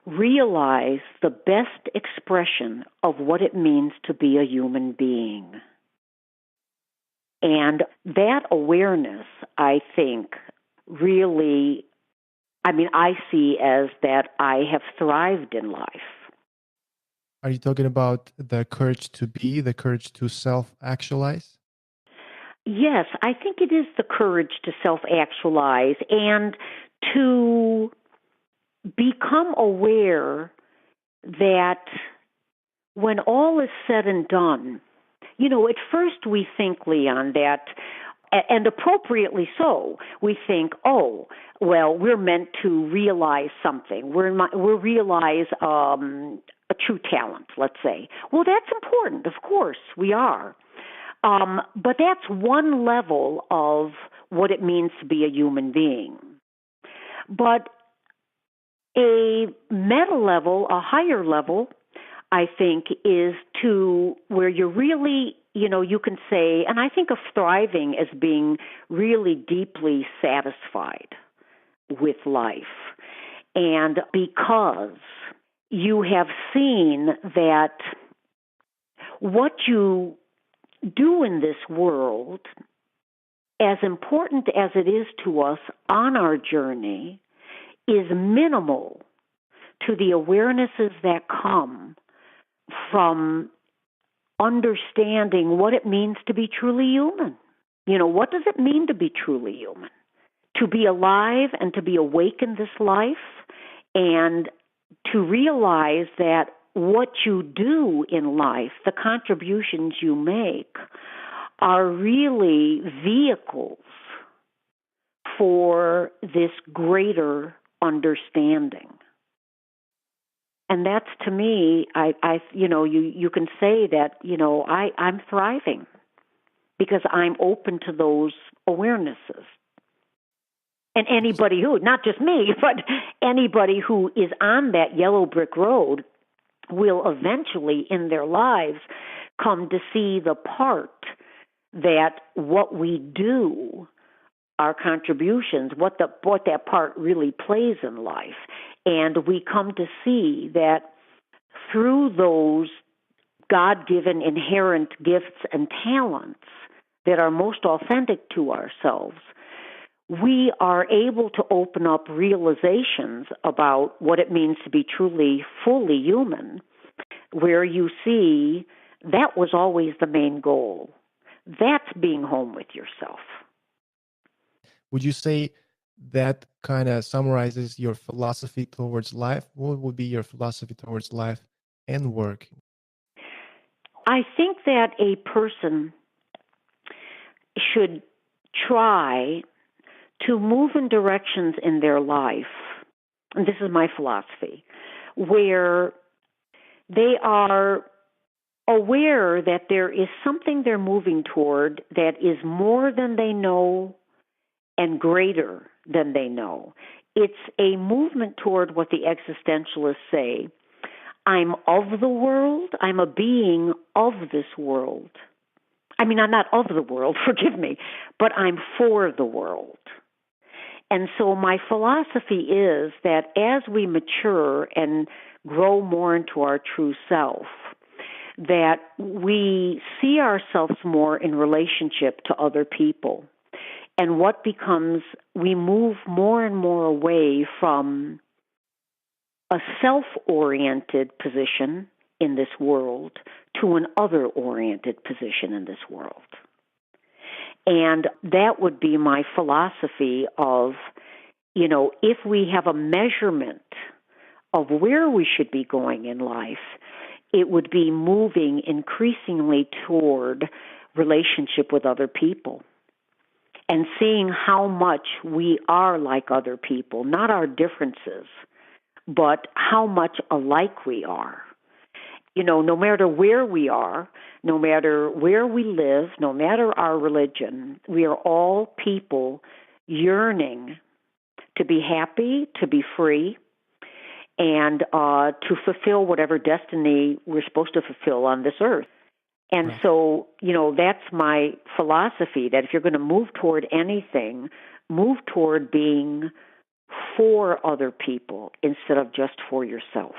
realize the best expression of what it means to be a human being. And that awareness, I think, really, I see as that I have thrived in life. Are you talking about the courage to be, the courage to self-actualize? Yes, I think it is the courage to self-actualize and to become aware that when all is said and done, at first we think, Leon, that, and appropriately so, we think, oh, well, we're meant to realize something. We're realize a true talent, let's say. Well, that's important. Of course, we are. But that's one level of what it means to be a human being. But a meta level, a higher level, I think, is to where you're really, you can say, and I think of thriving as being really deeply satisfied with life. And because you have seen that what you do in this world, as important as it is to us on our journey, is minimal to the awarenesses that come from understanding what it means to be truly human. What does it mean to be truly human? To be alive and to be awake in this life, and to realize that what you do in life, the contributions you make, are really vehicles for this greater understanding. And that's, to me, you can say that, I'm thriving because I'm open to those awarenesses. And anybody who, not just me, but anybody who is on that yellow brick road will eventually in their lives come to see the part that what we do, our contributions, what that part really plays in life. And we come to see that through those God-given inherent gifts and talents that are most authentic to ourselves, we are able to open up realizations about what it means to be truly, fully human, where you see that was always the main goal. That's being home with yourself. Would you say that kind of summarizes your philosophy towards life? What would be your philosophy towards life and work? I think that a person should try to move in directions in their life, and this is my philosophy, where they are aware that there is something they're moving toward that is more than they know and greater than they know. It's a movement toward what the existentialists say, I'm of the world, I'm a being of this world. I mean, I'm not of the world, forgive me, but I'm for the world. And so my philosophy is that as we mature and grow more into our true self, that we see ourselves more in relationship to other people. And what becomes, we move more and more away from a self-oriented position in this world to an other-oriented position in this world. And that would be my philosophy of, if we have a measurement of where we should be going in life, it would be moving increasingly toward relationship with other people and seeing how much we are like other people, not our differences, but how much alike we are. No matter where we are, no matter where we live, no matter our religion, we are all people yearning to be happy, to be free, and to fulfill whatever destiny we're supposed to fulfill on this earth. And Right. so, that's my philosophy, that if you're going to move toward anything, move toward being for other people instead of just for yourself.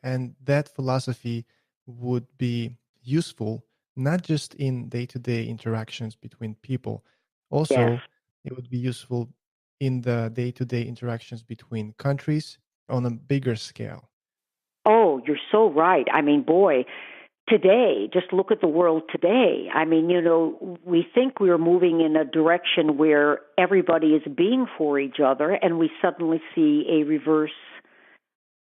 And that philosophy would be useful not just in day-to-day interactions between people. Yes. Also, it would be useful in the day-to-day interactions between countries on a bigger scale. Oh, you're so right. I mean, boy, today, just look at the world today. I mean, we think we're moving in a direction where everybody is being for each other, and we suddenly see a reverse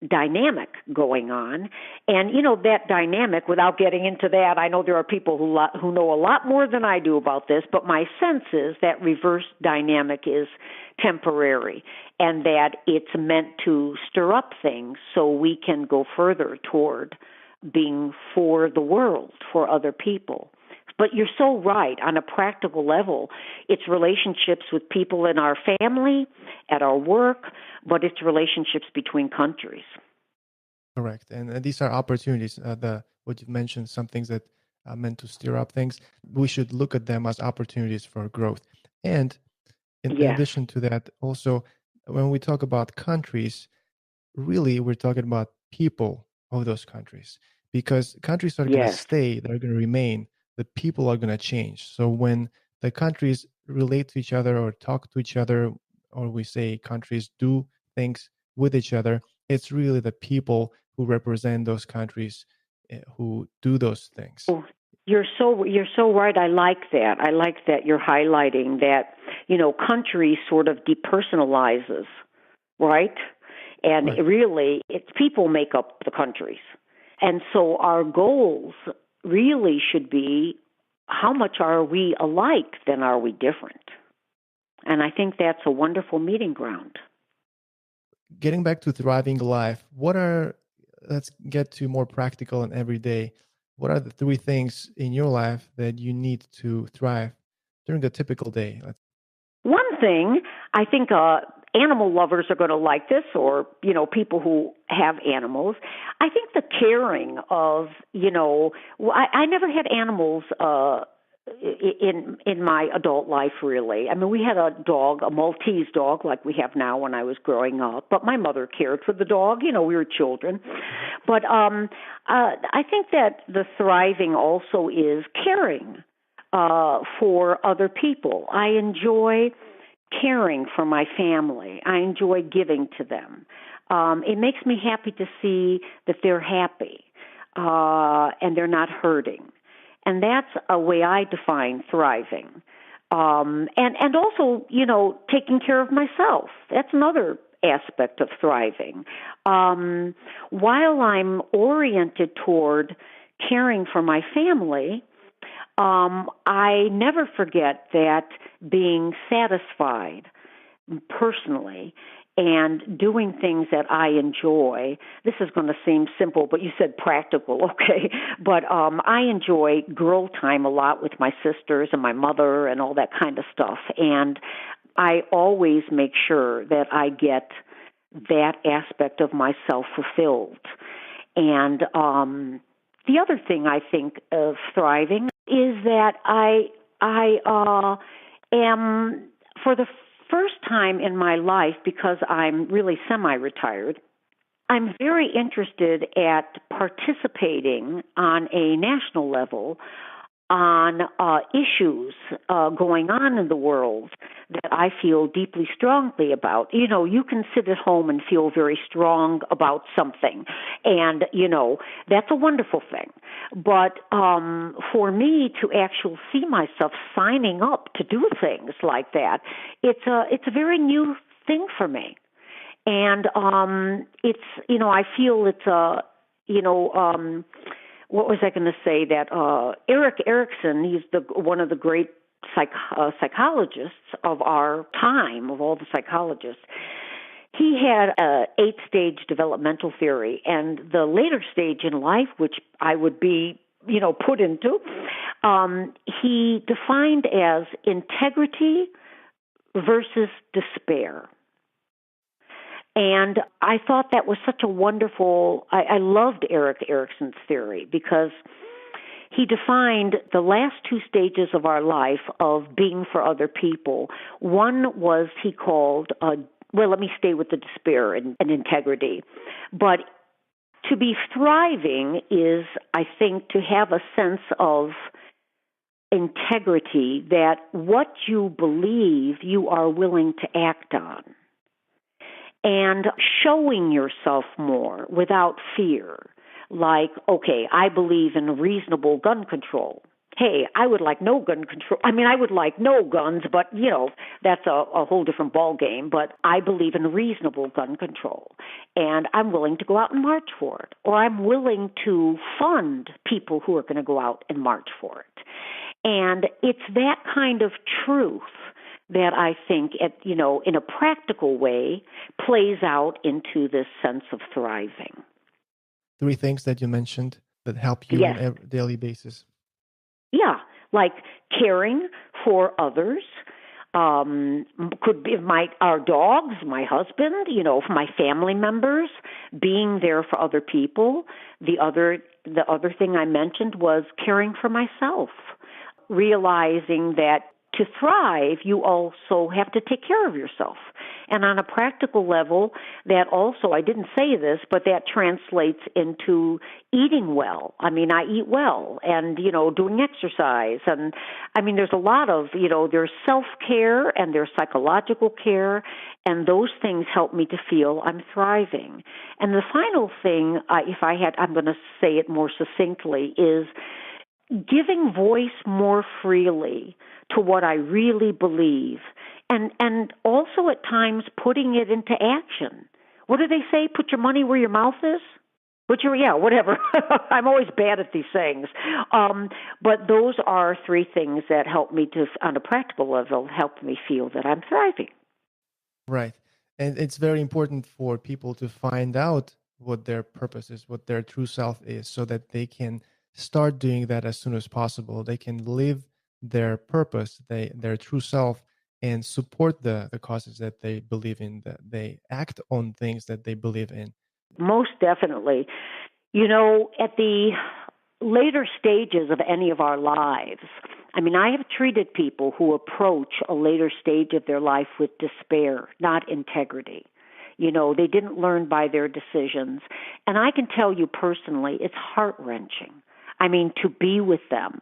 dynamic going on. And, that dynamic, without getting into that, I know there are people who know a lot more than I do about this, but my sense is that reverse dynamic is temporary and that it's meant to stir up things so we can go further toward being for the world, for other people. But you're so right. On a practical level, it's relationships with people in our family, at our work, but it's relationships between countries. Correct. And these are opportunities. What you mentioned, some things that are meant to stir up things. We should look at them as opportunities for growth. And in Yes. addition to that, also, when we talk about countries, really we're talking about people of those countries, because countries are going to Yes. stay, they're going to remain, the people are going to change. So when the countries relate to each other or talk to each other, or we say countries do things with each other, it's really the people who represent those countries who do those things. Oh, you're so right. I like that. I like that you're highlighting that, country sort of depersonalizes, right? And Right. really, it's people make up the countries. And so our goals really should be, how much are we alike, then are we different? And I think that's a wonderful meeting ground. getting back to thriving life, let's get to more practical and everyday. What are the three things in your life that you need to thrive during the typical day? One thing, I think animal lovers are going to like this, or, people who have animals. I think the caring of, I never had animals in my adult life, really. I mean, we had a dog, a Maltese dog, like we have now when I was growing up, but my mother cared for the dog. We were children. But I think that the thriving also is caring for other people. I enjoy caring for my family. I enjoy giving to them. It makes me happy to see that they're happy and they're not hurting. And that's a way I define thriving. And also, taking care of myself. That's another aspect of thriving. While I'm oriented toward caring for my family, I never forget that being satisfied personally and doing things that I enjoy. This is going to seem simple, but you said practical, okay? But I enjoy girl time a lot with my sisters and my mother and all that kind of stuff. And I always make sure that I get that aspect of myself fulfilled. And the other thing I think of thriving is that I am, for the first time in my life, because I'm really semi-retired, I'm very interested at participating on a national level on issues going on in the world that I feel deeply strongly about. You can sit at home and feel very strong about something, and, that's a wonderful thing. But for me to actually see myself signing up to do things like that, it's a very new thing for me. And it's, I feel it's what was I going to say? That Erik Erikson, he's one of the great psychologists of our time, of all the psychologists. He had an 8-stage developmental theory, and the later stage in life, which I would be, put into, he defined as integrity versus despair. And I thought that was such a wonderful, I loved Erik Erikson's theory, because he defined the last 2 stages of our life of being for other people. One was, he called, let me stay with the despair and integrity. But to be thriving is, I think, to have a sense of integrity, that what you believe you are willing to act on, and showing yourself more without fear. Like, okay, I believe in reasonable gun control. Hey, I would like no gun control. I mean, I would like no guns, but, that's a whole different ballgame. But I believe in reasonable gun control, and I'm willing to go out and march for it. Or I'm willing to fund people who are going to go out and march for it. And it's that kind of truth that I think, in a practical way, plays out into this sense of thriving. 3 things that you mentioned that help you Yes. on a daily basis. Yeah, like caring for others. Could be our dogs, my husband, for my family members, being there for other people. The other thing I mentioned was caring for myself, realizing that to thrive, you also have to take care of yourself. And on a practical level, that also, I didn't say this, but that translates into eating well. I mean, I eat well and, doing exercise. And, I mean, there's a lot of, there's self-care and there's psychological care, and those things help me to feel I'm thriving. And the final thing, I'm going to say it more succinctly, is giving voice more freely to what I really believe, and also at times putting it into action. What do they say? Put your money where your mouth is? Whatever. I'm always bad at these things. But those are 3 things that help me to, on a practical level, help me feel that I'm thriving. Right. And it's very important for people to find out what their purpose is, what their true self is, so that they can start doing that as soon as possible. They can live their purpose, their true self, and support the causes that they believe in, that they act on things that they believe in. Most definitely. At the later stages of any of our lives, I have treated people who approach a later stage of their life with despair, not integrity. They didn't learn by their decisions. And I can tell you personally, it's heart-wrenching. To be with them,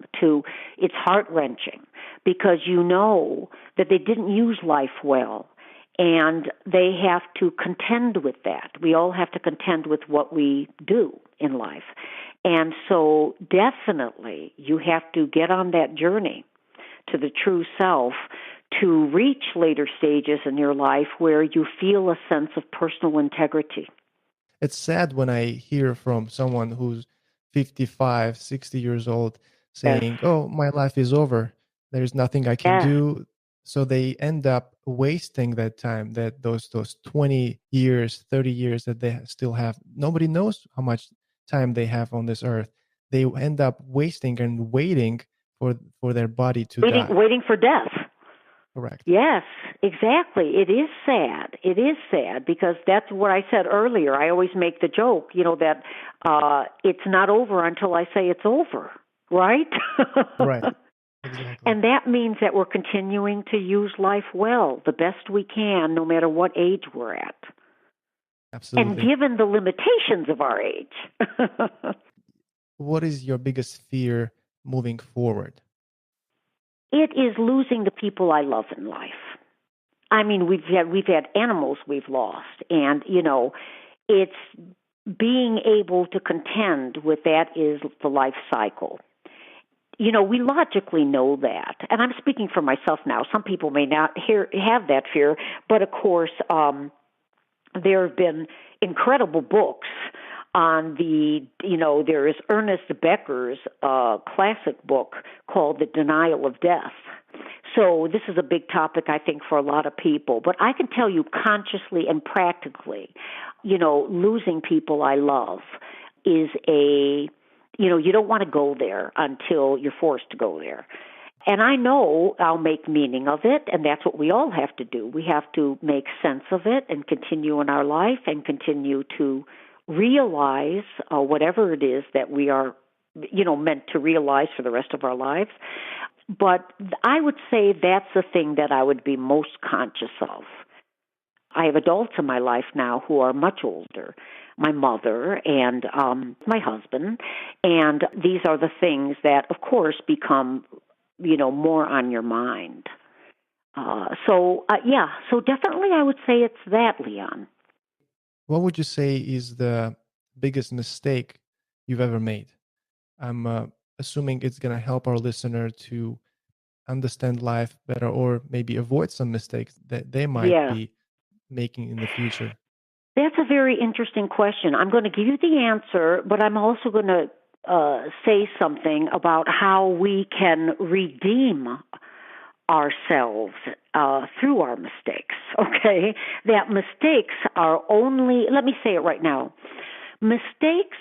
it's heart-wrenching because you know that they didn't use life well. And they have to contend with that. We all have to contend with what we do in life. And so definitely you have to get on that journey to the true self to reach later stages in your life where you feel a sense of personal integrity. It's sad when I hear from someone who's 55, 60 years old Yes. saying, "Oh, my life is over. There's nothing I can Yes. do." So they end up wasting that time, that those 20 years, 30 years that they still have. Nobody knows how much time they have on this earth. They end up wasting and waiting for their body to die. Waiting for death. Correct. Yes, exactly. It is sad. It is sad because that's what I said earlier. I always make the joke, that it's not over until I say it's over, right? Right. Exactly. And that means that we're continuing to use life well, the best we can, no matter what age we're at. Absolutely. And given the limitations of our age. What is your biggest fear moving forward? It is losing the people I love in life. We've had animals we've lost, and it's being able to contend with that is the life cycle. We logically know that, and I'm speaking for myself now. Some people may not have that fear, but of course, there have been incredible books on there is Ernest Becker's classic book called The Denial of Death. So this is a big topic, I think, for a lot of people. But I can tell you consciously and practically, losing people I love is you don't want to go there until you're forced to go there. And I know I'll make meaning of it, and that's what we all have to do. We have to make sense of it and continue in our life and continue to realize whatever it is that we are, meant to realize for the rest of our lives. But I would say that's the thing that I would be most conscious of. I have adults in my life now who are much older, my mother and my husband, and these are the things that, of course, become, more on your mind. So definitely I would say it's that, Leon. What would you say is the biggest mistake you've ever made? I'm assuming it's going to help our listener to understand life better or maybe avoid some mistakes that they might be making in the future. That's a very interesting question. I'm going to give you the answer, but I'm also going to say something about how we can redeem ourselves through our mistakes, okay? That mistakes are only, let me say it right now, mistakes,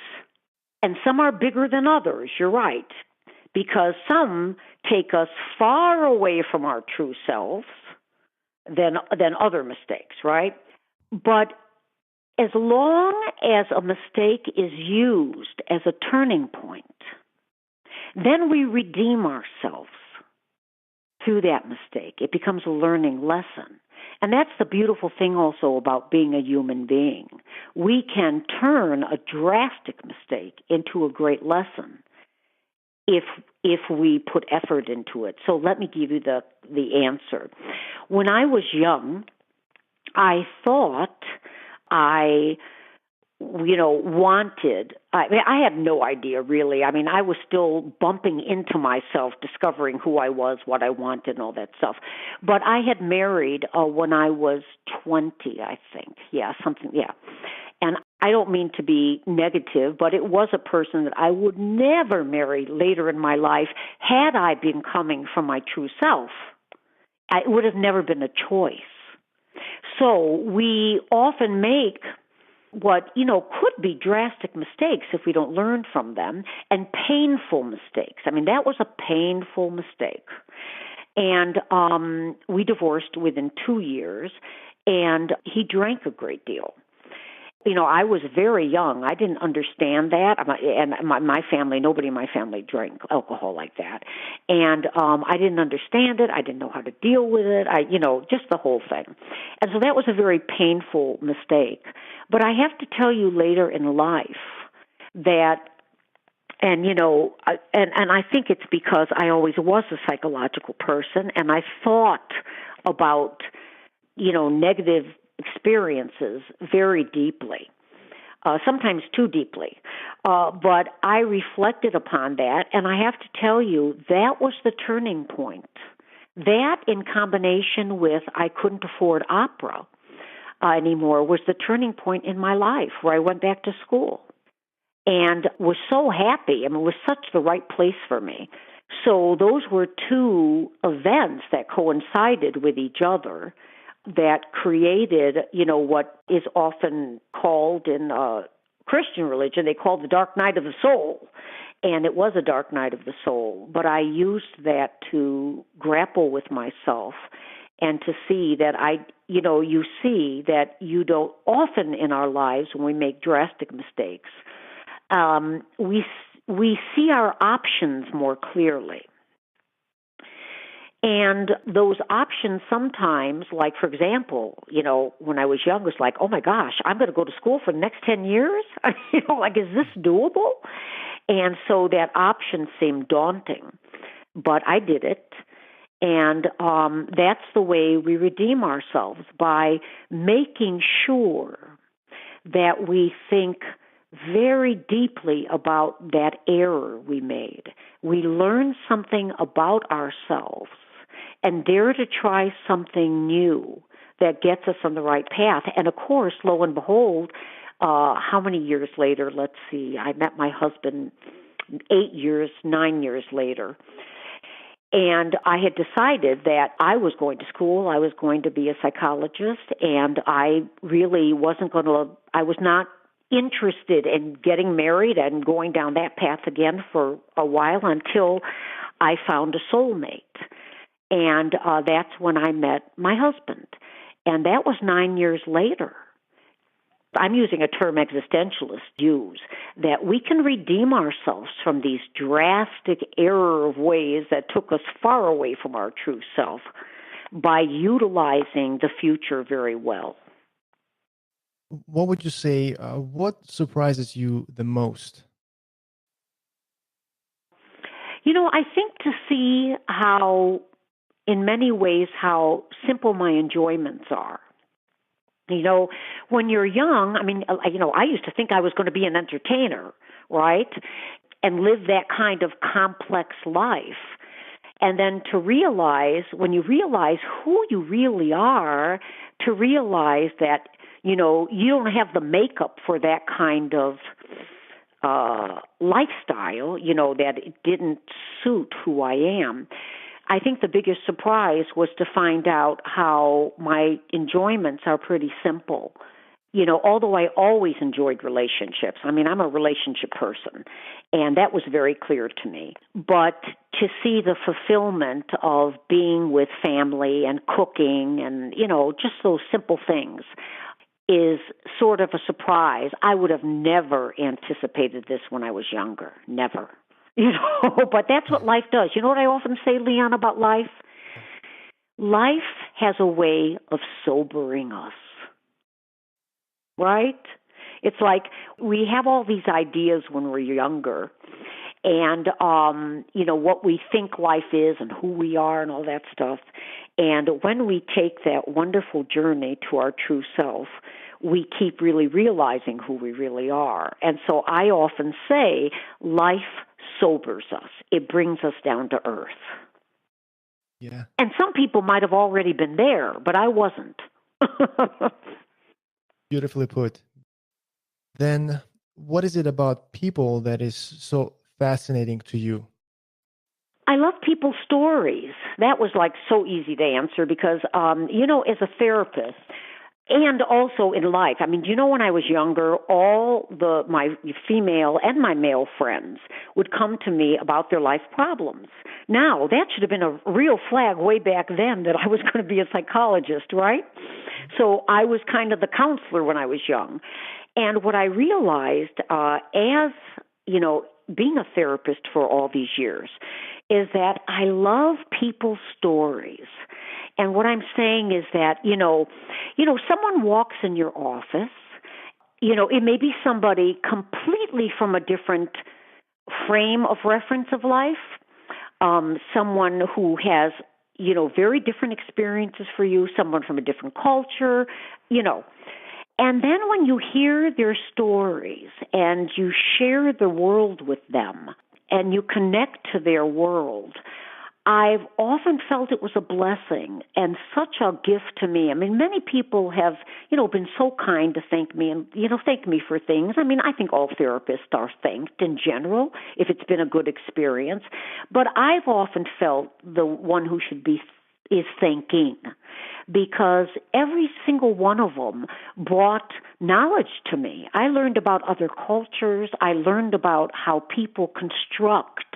and some are bigger than others, you're right, because some take us far away from our true selves than other mistakes, right? But as long as a mistake is used as a turning point, then we redeem ourselves through that mistake. It becomes a learning lesson. And that's the beautiful thing also about being a human being. We can turn a drastic mistake into a great lesson if we put effort into it. So let me give you the answer. When I was young, I thought I wanted, I had no idea really. I was still bumping into myself, discovering who I was, what I wanted, and all that stuff. But I had married when I was 20, I think. And I don't mean to be negative, but it was a person that I would never marry later in my life had I been coming from my true self. It would have never been a choice. So we often make what, could be drastic mistakes if we don't learn from them, and painful mistakes. I mean, that was a painful mistake. And we divorced within 2 years, and he drank a great deal. I was very young. I didn't understand that. And my family, nobody in my family drank alcohol like that. And I didn't understand it. I didn't know how to deal with it. Just the whole thing. And so that was a very painful mistake. But I have to tell you later in life that, and I think it's because I always was a psychological person, and I thought about, negative experiences very deeply, sometimes too deeply. But I reflected upon that, and I have to tell you, that was the turning point. That, in combination with I couldn't afford opera anymore, was the turning point in my life, where I went back to school and was so happy. I mean, it was such the right place for me. So those were two events that coincided with each other that created, what is often called in Christian religion, they call the dark night of the soul. And it was a dark night of the soul. But I used that to grapple with myself and to see that you see that you don't, often in our lives when we make drastic mistakes, we see our options more clearly. And those options sometimes, like, for example, when I was young, it was like, oh, my gosh, I'm going to go to school for the next 10 years? Is this doable? And so that option seemed daunting. But I did it. And that's the way we redeem ourselves, by making sure that we think very deeply about that error we made. We learn something about ourselves and dare to try something new that gets us on the right path. And of course, lo and behold, how many years later, let's see, I met my husband 9 years later. And I had decided that I was going to school, I was going to be a psychologist, and I really I was not interested in getting married and going down that path again for a while until I found a soulmate. And that's when I met my husband. And that was 9 years later. I'm using a term existentialists use, that we can redeem ourselves from these drastic error of ways that took us far away from our true self by utilizing the future very well. What would you say, what surprises you the most? I think to see how, in many ways, how simple my enjoyments are. When you're young, I used to think I was going to be an entertainer, right? And live that kind of complex life. And then when you realize who you really are, to realize that, you don't have the makeup for that kind of lifestyle, that it didn't suit who I am. I think the biggest surprise was to find out how my enjoyments are pretty simple. Although I always enjoyed relationships. I'm a relationship person, and that was very clear to me. But to see the fulfillment of being with family and cooking and, just those simple things is sort of a surprise. I would have never anticipated this when I was younger. Never. But that's what life does. You know what I often say, Leon, about life? Life has a way of sobering us, right? It's like we have all these ideas when we're younger, and, what we think life is and who we are and all that stuff. And when we take that wonderful journey to our true self, we keep really realizing who we really are. And so I often say life sobers us. It brings us down to earth. Yeah. And some people might have already been there, but I wasn't. Beautifully put. Then what is it about people that is so fascinating to you? I love people's stories. That was so easy to answer because, as a therapist, And also in life. I mean, do you know when I was younger, all my female and my male friends would come to me about their life problems. Now, that should have been a real flag way back then that I was going to be a psychologist, right? So I was kind of the counselor when I was young. And what I realized as, being a therapist for all these years is that I love people's stories. And what I'm saying is that, someone walks in your office, it may be somebody completely from a different frame of reference of life, someone who has, very different experiences for you, someone from a different culture, And then when you hear their stories and you share the world with them and you connect to their world, I've often felt it was a blessing and such a gift to me. I mean, many people have, been so kind to thank me and, thank me for things. I mean, I think all therapists are thanked in general if it's been a good experience. But I've often felt the one who is thanking, because every single one of them brought knowledge to me. I learned about other cultures. I learned about how people construct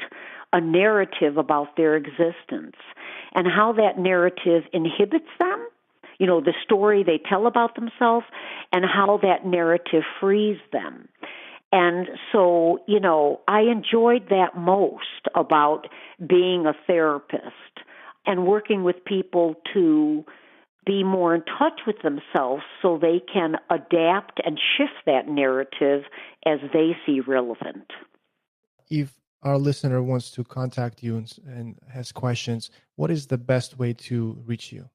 a narrative about their existence and how that narrative inhibits them, the story they tell about themselves, and how that narrative frees them. And so, I enjoyed that most about being a therapist and working with people to be more in touch with themselves so they can adapt and shift that narrative as they see relevant. If our listener wants to contact you and has questions, what is the best way to reach you?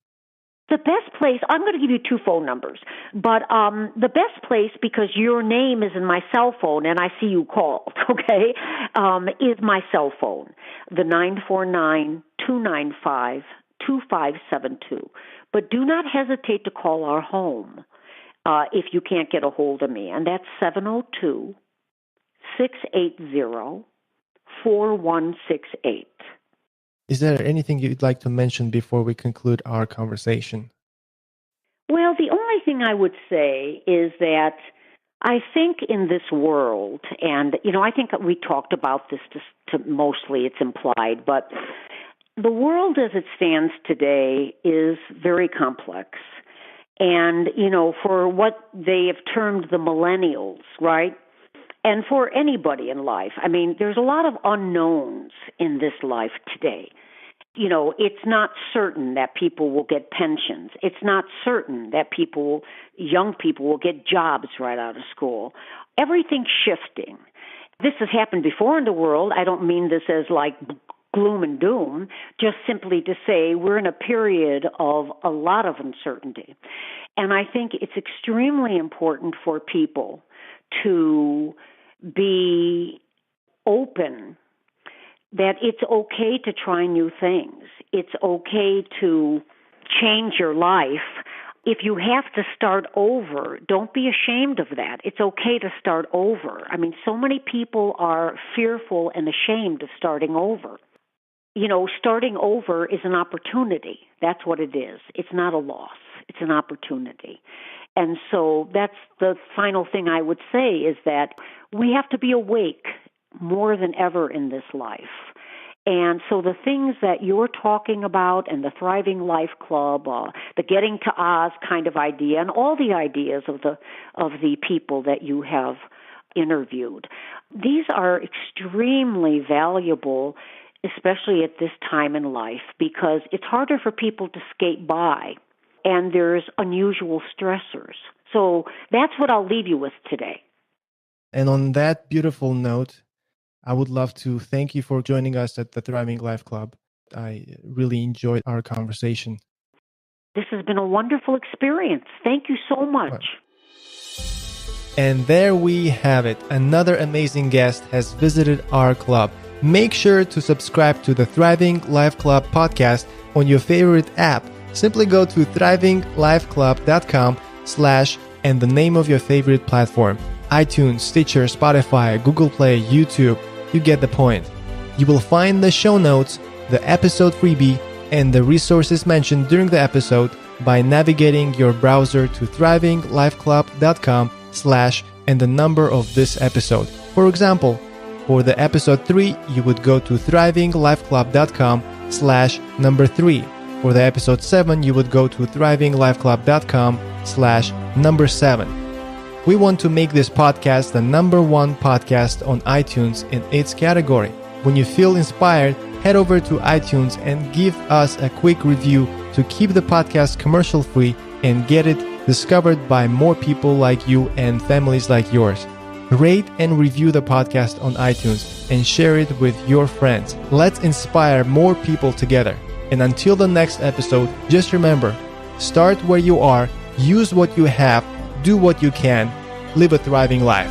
The best place, I'm going to give you 2 phone numbers, but the best place, because your name is in my cell phone and I see you called, okay, is my cell phone, the 949-295-2572. But do not hesitate to call our home if you can't get a hold of me, and that's 702-680-4168. Is there anything you'd like to mention before we conclude our conversation? Well, the only thing I would say is that I think in this world, and, I think we talked about this to mostly, it's implied, but the world as it stands today is very complex. And, for what they have termed the millennials, right? And for anybody in life, I mean, there's a lot of unknowns in this life today. It's not certain that people will get pensions. It's not certain that young people will get jobs right out of school. Everything's shifting. This has happened before in the world. I don't mean this as like gloom and doom, just simply to say we're in a period of a lot of uncertainty. And I think it's extremely important for people to be open that it's okay to try new things. It's okay to change your life. If you have to start over, don't be ashamed of that. It's okay to start over. I mean, so many people are fearful and ashamed of starting over. Starting over is an opportunity. That's what it is. It's not a loss. It's an opportunity. And so that's the final thing I would say, is that we have to be awake more than ever in this life. And so the things that you're talking about and the Thriving Life Club, the Getting to Oz kind of idea, and all the ideas of the people that you have interviewed, these are extremely valuable, especially at this time in life, because it's harder for people to skate by, and there's unusual stressors. So that's what I'll leave you with today. And on that beautiful note, I would love to thank you for joining us at the Thriving Life Club. I really enjoyed our conversation. This has been a wonderful experience. Thank you so much. And there we have it. Another amazing guest has visited our club. Make sure to subscribe to the Thriving Life Club podcast on your favorite app. Simply go to thriving.lifeclub.com/ and the name of your favorite platform. iTunes, Stitcher, Spotify, Google Play, YouTube. You get the point. You will find the show notes, the episode freebie, and the resources mentioned during the episode by navigating your browser to thrivinglifeclub.com/ and the number of this episode. For example, for the episode 3, you would go to thrivinglifeclub.com/3. For the episode 7, you would go to thrivinglifeclub.com/7. We want to make this podcast the #1 podcast on iTunes in its category. When you feel inspired, head over to iTunes and give us a quick review to keep the podcast commercial free and get it discovered by more people like you and families like yours. Rate and review the podcast on iTunes and share it with your friends. Let's inspire more people together. And until the next episode, just remember, start where you are, use what you have, do what you can, live a thriving life.